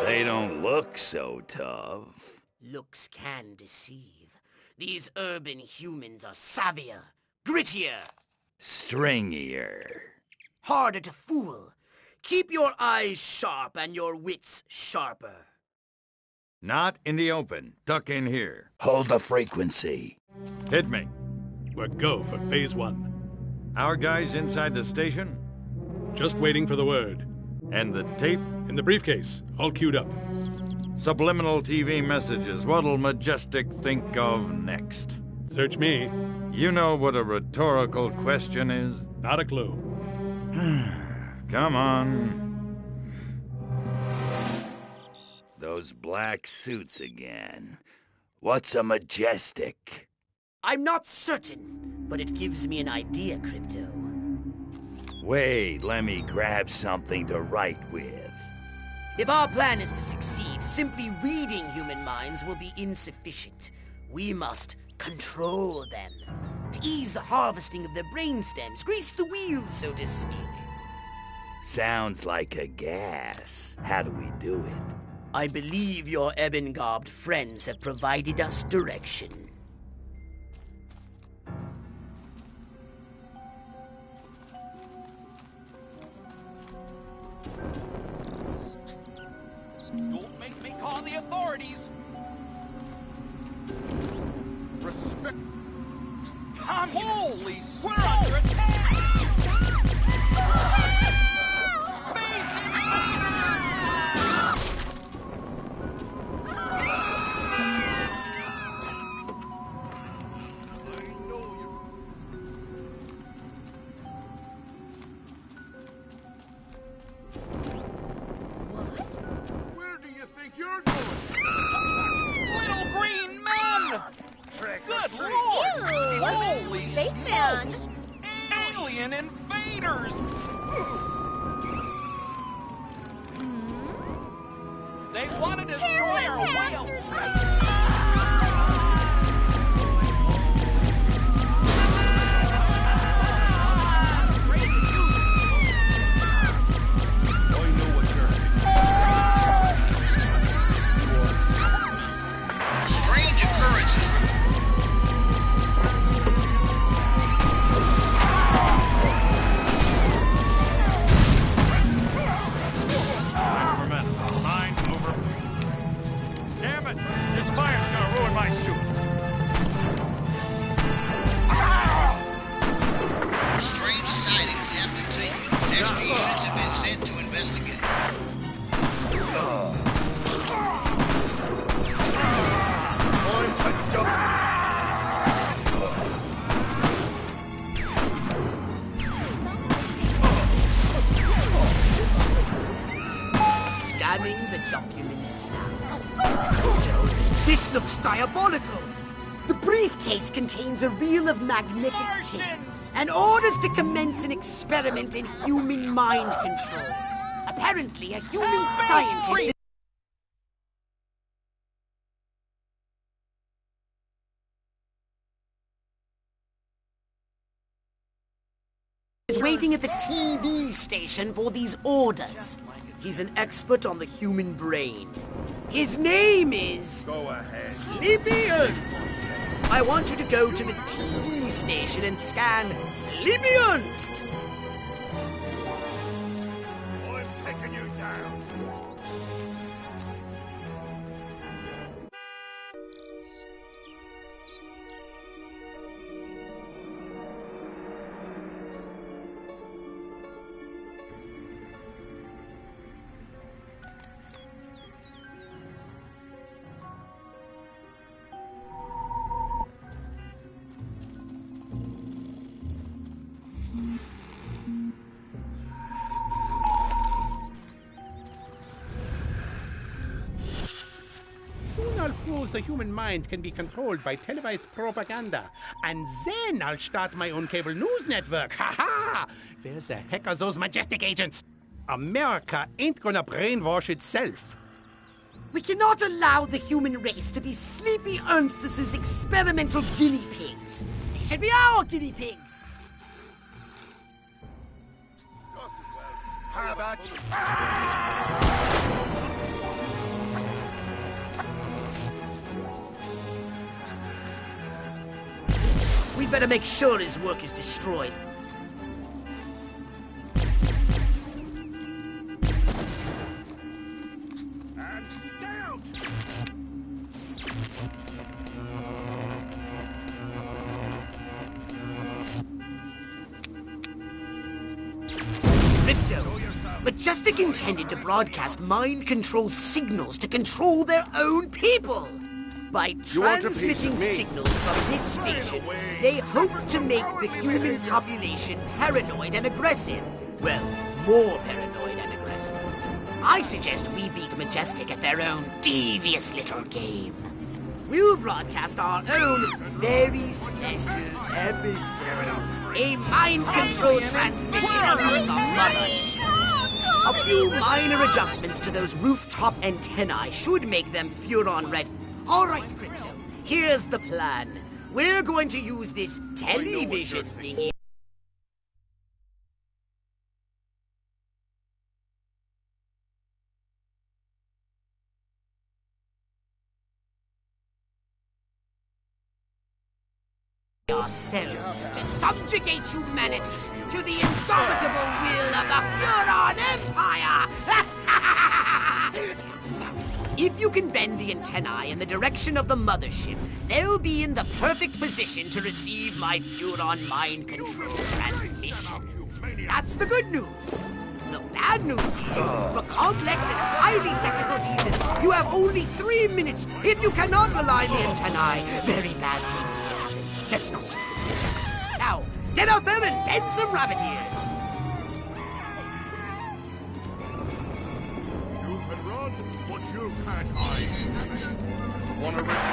They don't look so tough. Looks can deceive. These urban humans are savvier, grittier, Stringier. harder to fool. Keep your eyes sharp and your wits sharper. Not in the open. Duck in here. Hold the frequency. Hit me. We're go for phase 1. Our guys inside the station? Just waiting for the word. And the tape? In the briefcase, all queued up. Subliminal TV messages. What'll Majestic think of next? Search me. You know what a rhetorical question is? Not a clue. Come on. Those black suits again. What's a Majestic? I'm not certain, but it gives me an idea, Crypto. Wait, let me grab something to write with. If our plan is to succeed, simply reading human minds will be insufficient. We must control them. To ease the harvesting of their brainstems, grease the wheels, so to speak. Sounds like a gas. How do we do it? I believe your ebon-garbed friends have provided us direction. Don't make me call the authorities! Respect. Holy smokes! We're under attack! Space invaders! Where do you think you're going? Little green men! Good lord! Holy Spaceman! smokes! Alien invaders! They want to destroy our whale! Strange occurrences. Over men. Mind over. Damn it! scanning the documents now. This looks diabolical. The briefcase contains a reel of magnetic tape and orders to commence an experiment in human mind control. Apparently, a human scientist is waiting at the TV station for these orders. He's an expert on the human brain. His name is... Go ahead. Sleepy Ernst. I want you to go to the TV station and scan Sleepy Ernst. I'm taking you down. Soon I'll prove the human mind can be controlled by televised propaganda. And then I'll start my own cable news network. Ha ha! Where the heck are those majestic agents? America ain't gonna brainwash itself. We cannot allow the human race to be Sleepy Ernst's experimental guinea pigs. They should be our guinea pigs. How about We better make sure his work is destroyed. and scout? Crypto. Majestic intended to broadcast mind control signals to control their own people. By You want a piece of transmitting me? signals from this station, they hope to make the human population paranoid and aggressive. Well, more paranoid and aggressive. I suggest we beat Majestic at their own devious little game. We'll broadcast our own very special episode. A mind control transmission from the mothership. A few minor adjustments to those rooftop antennae should make them Furon ready. All right, Crypto, here's the plan. We're going to use this television thingy. Ourselves to subjugate humanity to the indomitable will of the Furon Empire! If you can bend the antennae in the direction of the mothership, they'll be in the perfect position to receive my Furon mind control transmissions. That's the good news. The bad news is, for complex and highly technical reasons, you have only 3 minutes. If you cannot align the antennae, very bad things will happen. Let's not speak. Now, get out there and bend some rabbit ears. You can't hide.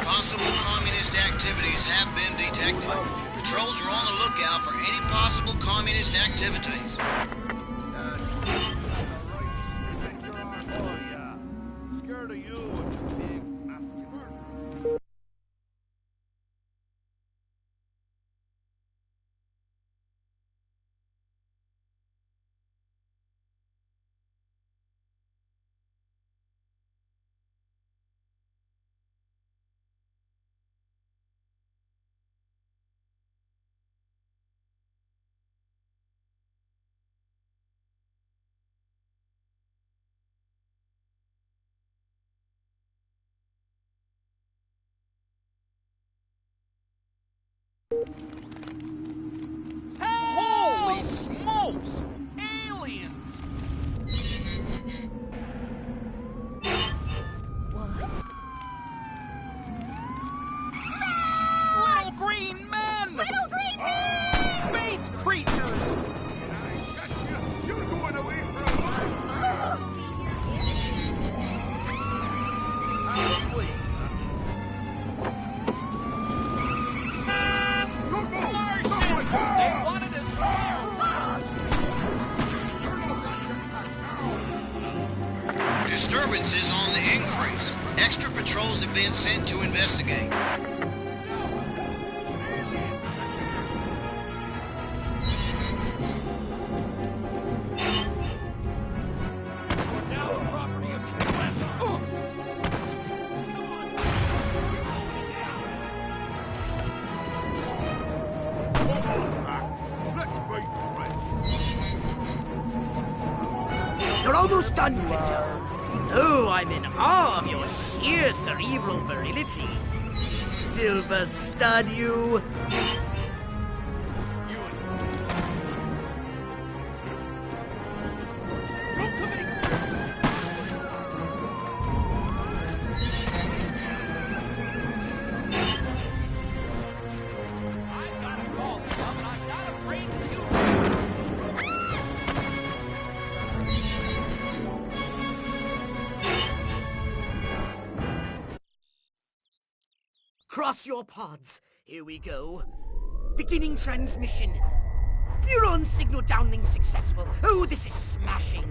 Possible communist activities have been detected. Patrols are on the lookout for any possible communist activities. Scared of you and your big muscular. Disturbances on the increase. Extra patrols have been sent to investigate. You're almost done, Crypto. Oh, I'm in awe of your sheer cerebral virility. Silver stud, you. Cross your pods. Here we go. Beginning transmission. Furon signal downlink successful. Oh, this is smashing.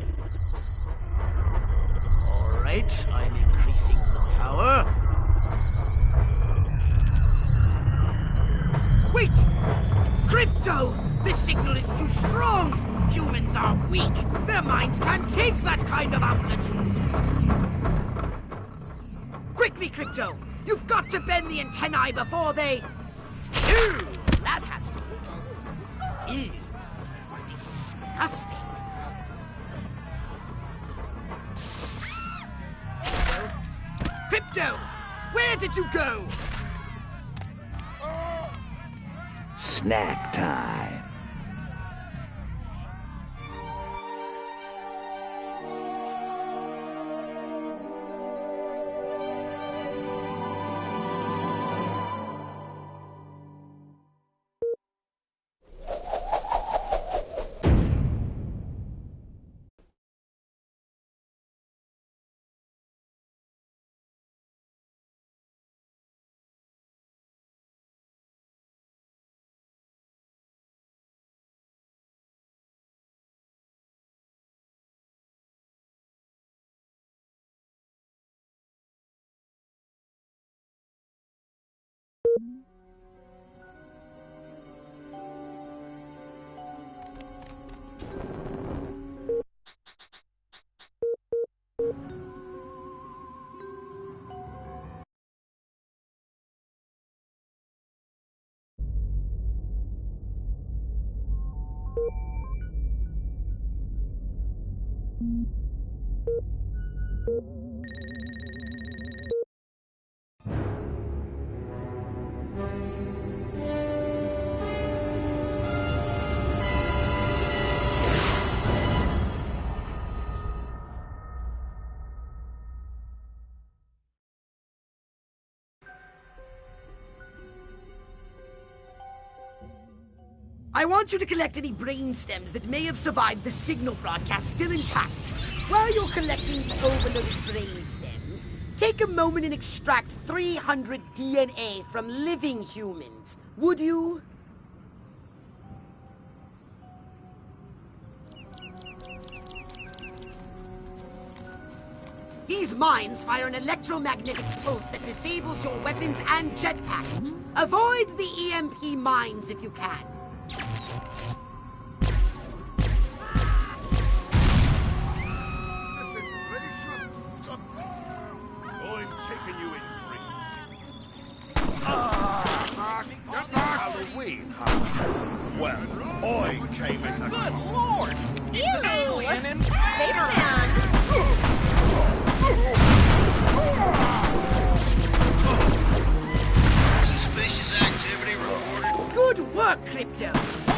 All right, I'm increasing the power. Wait! Crypto! This signal is too strong! Humans are weak. Their minds can't take that kind of amplitude. Quickly, Crypto! You've got to bend the antennae before they... Ew! That has to hurt. Ew. Disgusting. Crypto! Where did you go? Snack time. I want you to collect any brain stems that may have survived the signal broadcast still intact. While you're collecting the overloaded brain stems, take a moment and extract 300 DNA from living humans. Would you? These mines fire an electromagnetic pulse that disables your weapons and jetpack. Avoid the EMP mines if you can. I'm taking you in, Halloween, huh? Well, I came as a... Good lord! Ew! Alien invader! Spaceman! Suspicious activity reported. Good work, Crypto!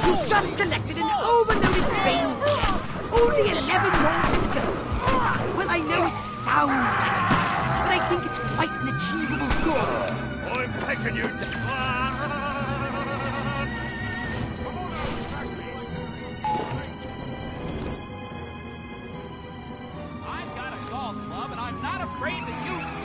You just collected an overloaded brain stem. Only 11 more to go. Well, I know it sounds like that, but I think it's quite an achievable goal. I'm taking you I've got a golf club, and I'm not afraid to use it.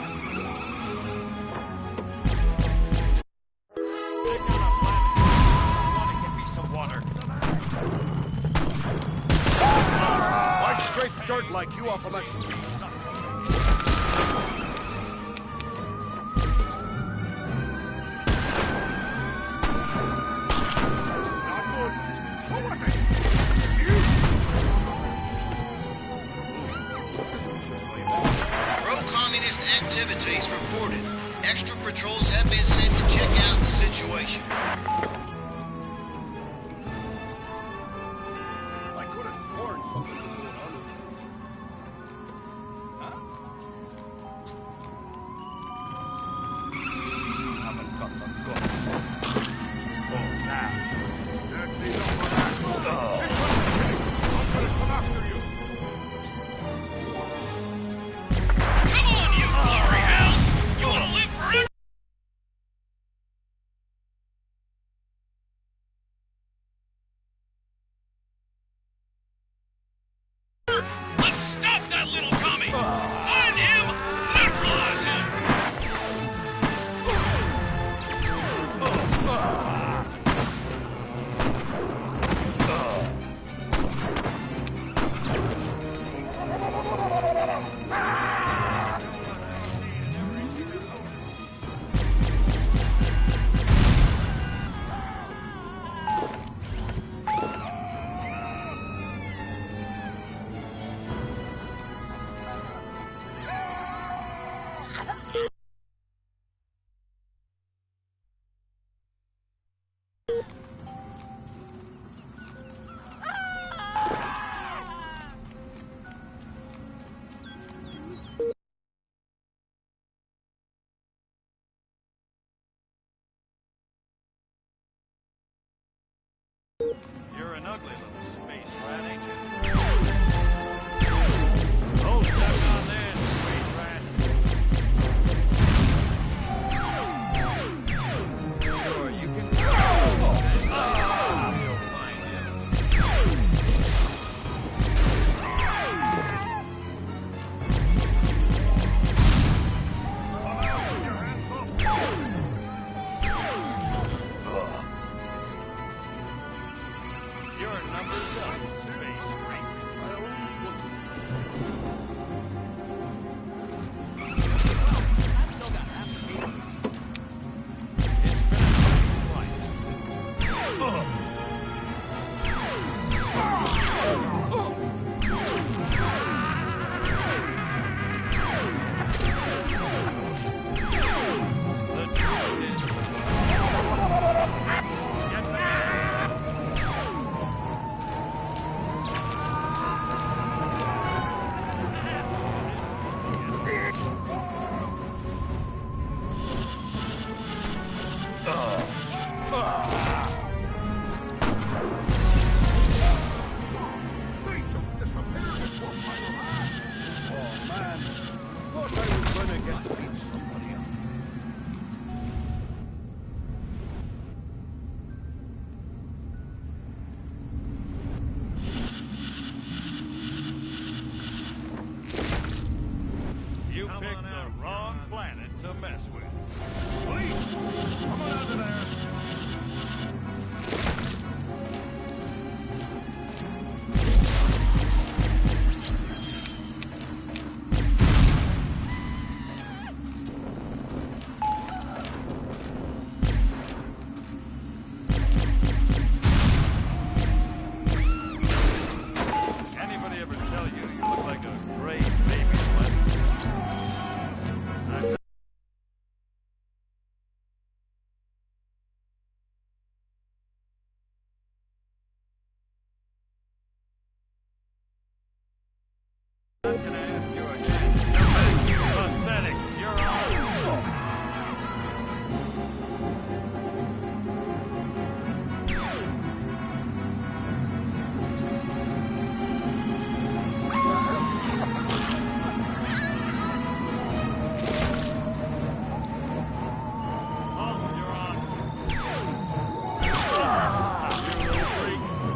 I scrape dirt like you off a machine. Pro-communist activities reported. Extra patrols have been sent to check out the situation. I could have sworn something was going on. Haven't got the guts. Oh, now. That's enough of that. I'm gonna come after you. Come on, you glory hounds! You want to live forever? Let's stop that little commie! Find him, neutralize him! You're an ugly little space rat, ain't you? Oh, step on this, space rat. Sure, you can... We'll find him. Your hands up. Your number's up, space freak. I only want to... It's been a nice life. The truth is... Get back! They just disappeared into a pile of ash. Oh, man. Thought I was going to get to beat somebody up. You picked the wrong planet to mess with. Police! Come on out of there! Anybody ever tell you you look like a gray baby sweat? I'm gonna ask you again. Pathetic. You're on.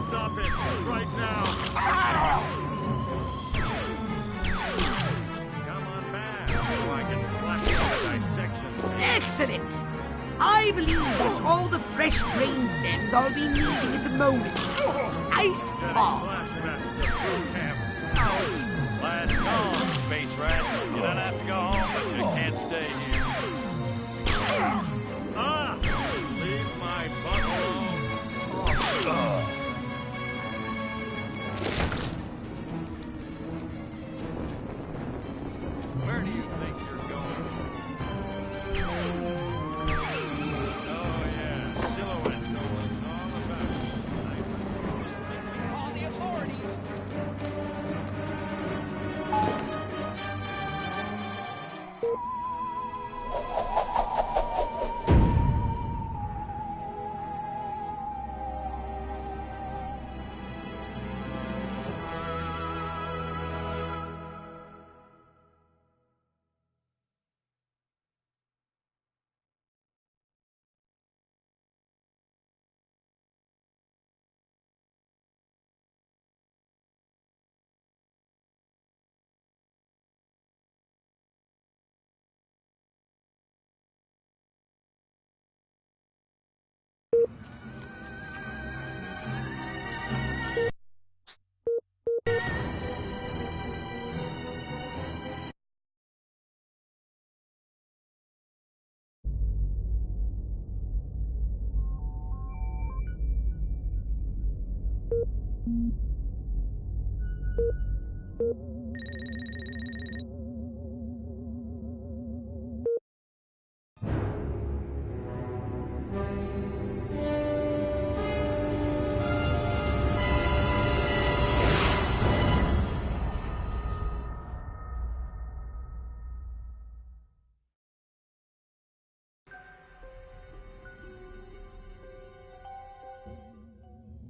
Stop it right now! Come on back so I can slap you in dissection. Excellent! I believe that's all the fresh brain stems I'll be needing at the moment. Nice ball! Flashbacks to boot camp. Ouch! Last call, space rat. Get stay here. Ah! Leave my butt alone. Where do you think you're going? Oh, yeah. Silhouette told us all about it. Call the authorities.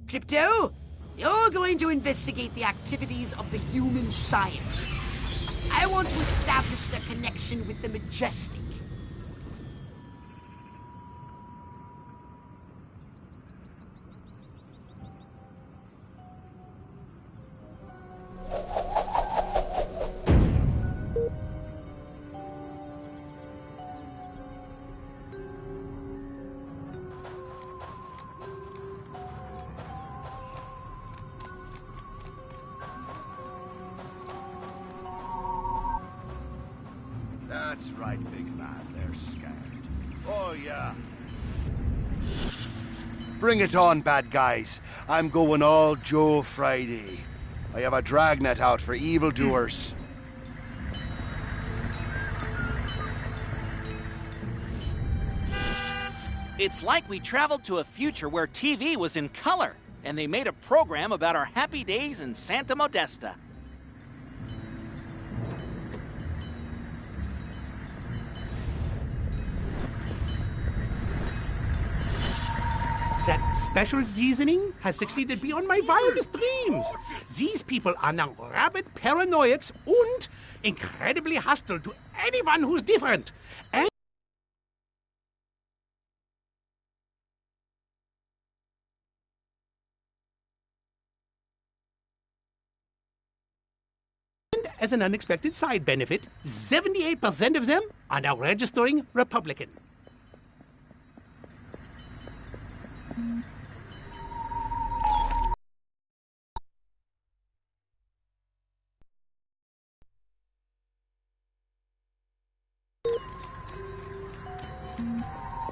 Crypto, you're going to investigate the activities of the human scientists. I want to establish their connection with the Majestic. That's right, big man. They're scared. Oh, yeah. Bring it on, bad guys. I'm going all Joe Friday. I have a dragnet out for evildoers. It's like we traveled to a future where TV was in color, and they made a program about our happy days in Santa Modesta. That special seasoning has succeeded beyond my wildest dreams. These people are now rabid paranoiacs and incredibly hostile to anyone who's different. And as an unexpected side benefit, 78% of them are now registering Republican.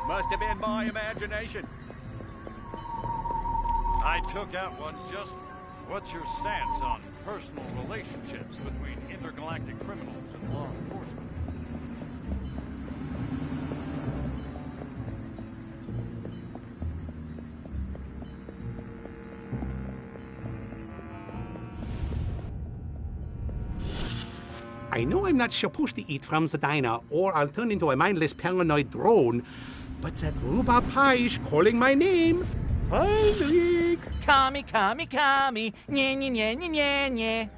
Must have been my imagination. I took out one just... What's your stance on personal relationships between intergalactic criminals and law enforcement? I know I'm not supposed to eat from the diner, or I'll turn into a mindless paranoid drone, but that rhubarb pie is calling my name. Heinrich! Kami, kami, kami, nye, nye, nye, nye, nye, nye.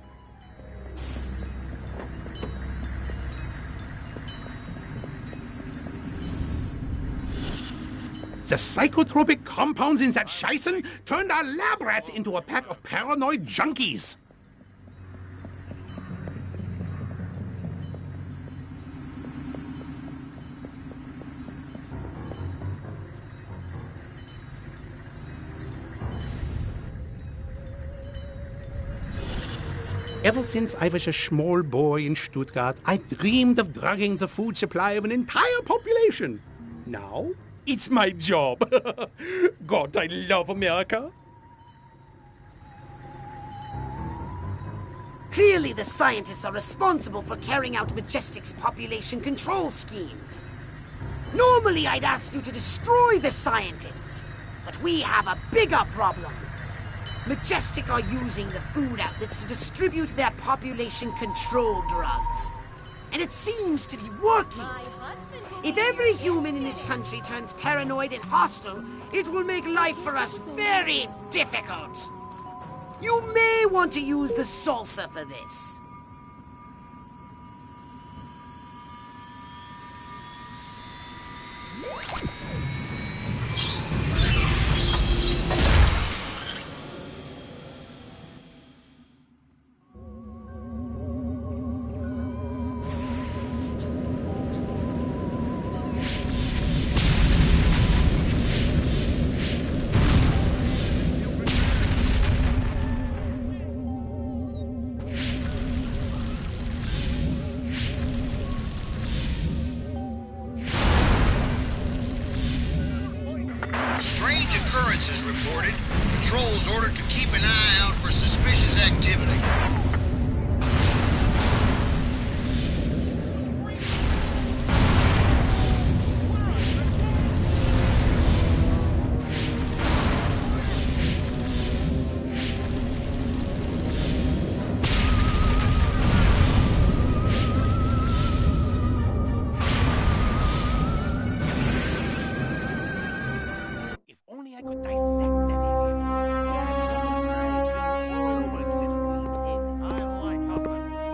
The psychotropic compounds in that Scheißen turned our lab rats into a pack of paranoid junkies. Ever since I was a small boy in Stuttgart, I dreamed of drugging the food supply of an entire population. Now, it's my job. God, I love America. Clearly, the scientists are responsible for carrying out Majestic's population control schemes. Normally, I'd ask you to destroy the scientists, but we have a bigger problem. Majestic are using the food outlets to distribute their population control drugs. And it seems to be working. If every human in this country turns paranoid and hostile, it will make life for us very difficult. You may want to use the salsa for this. Strange occurrences reported. Patrols ordered to keep an eye out for suspicious activity.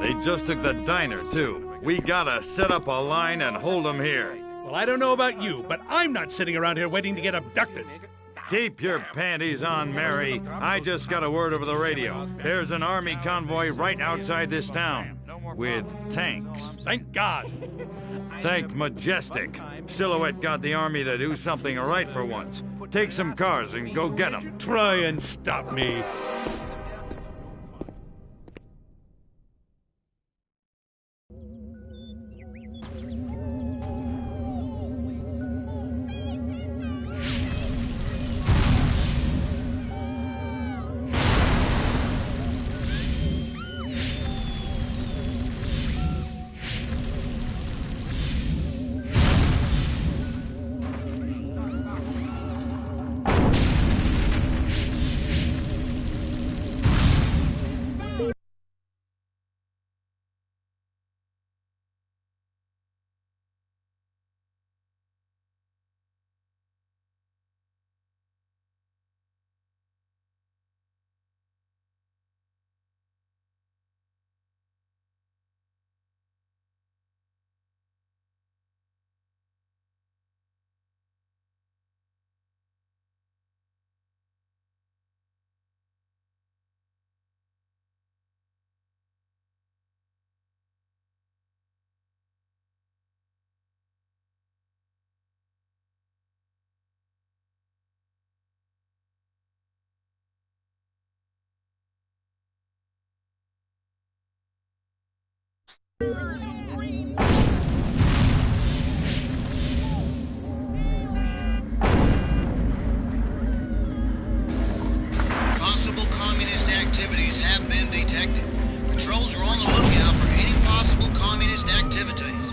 They just took the diner, too. We gotta set up a line and hold them here. Well, I don't know about you, but I'm not sitting around here waiting to get abducted. Keep your panties on, Mary. I just got a word over the radio. There's an army convoy right outside this town. With tanks. Thank God. Thank Majestic. Silhouette got the army to do something right for once. Take some cars and go get them. Try and stop me. Possible communist activities have been detected. Patrols are on the lookout for any possible communist activities.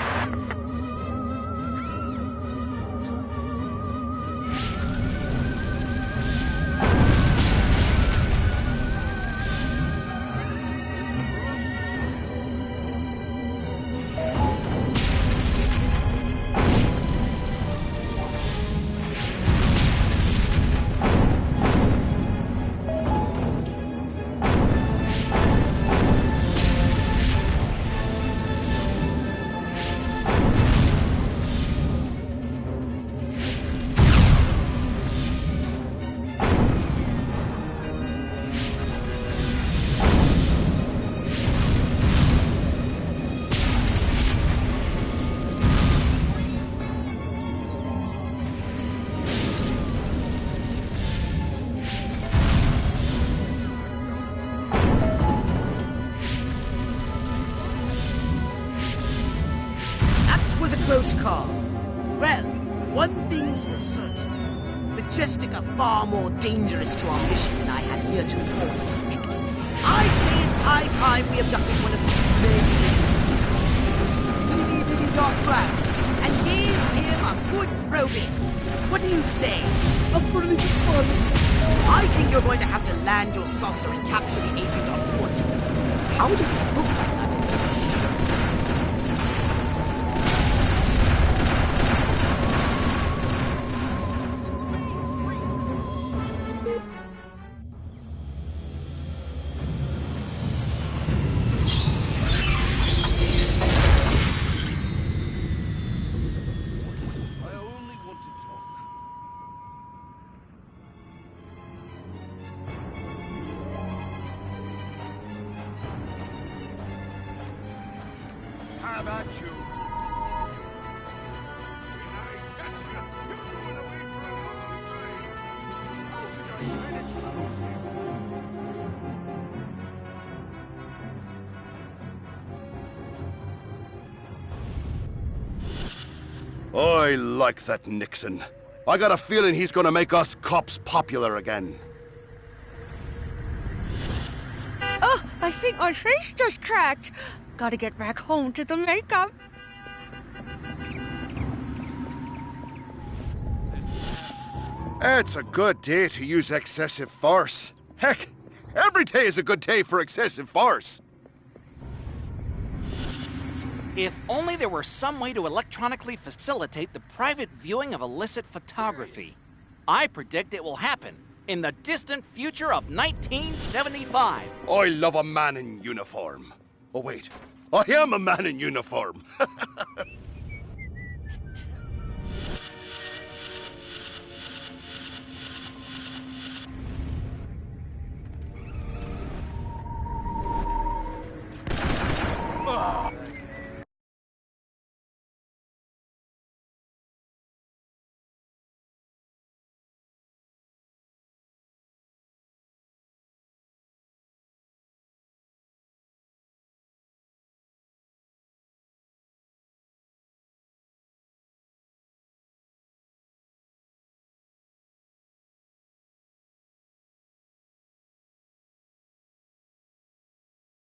was a close call. Well, one thing's for certain. Majestic are far more dangerous to our mission than I had heretofore suspected. I say it's high time we abducted one of these really dark cloud and gave him a good probing. What do you say? A pretty fun. I think you're going to have to land your saucer and capture the agent on foot. How does it look like that in those shirts? How about you? When I catch you, you're going away for a long time. How did I manage to lose I like that Nixon. I got a feeling he's gonna make us cops popular again. Oh, I think my face just cracked. Gotta get back home to the makeup. It's a good day to use excessive force. Heck, every day is a good day for excessive force. If only there were some way to electronically facilitate the private viewing of illicit photography. I predict it will happen in the distant future of 1975. I love a man in uniform. Oh, wait. I am a man in uniform.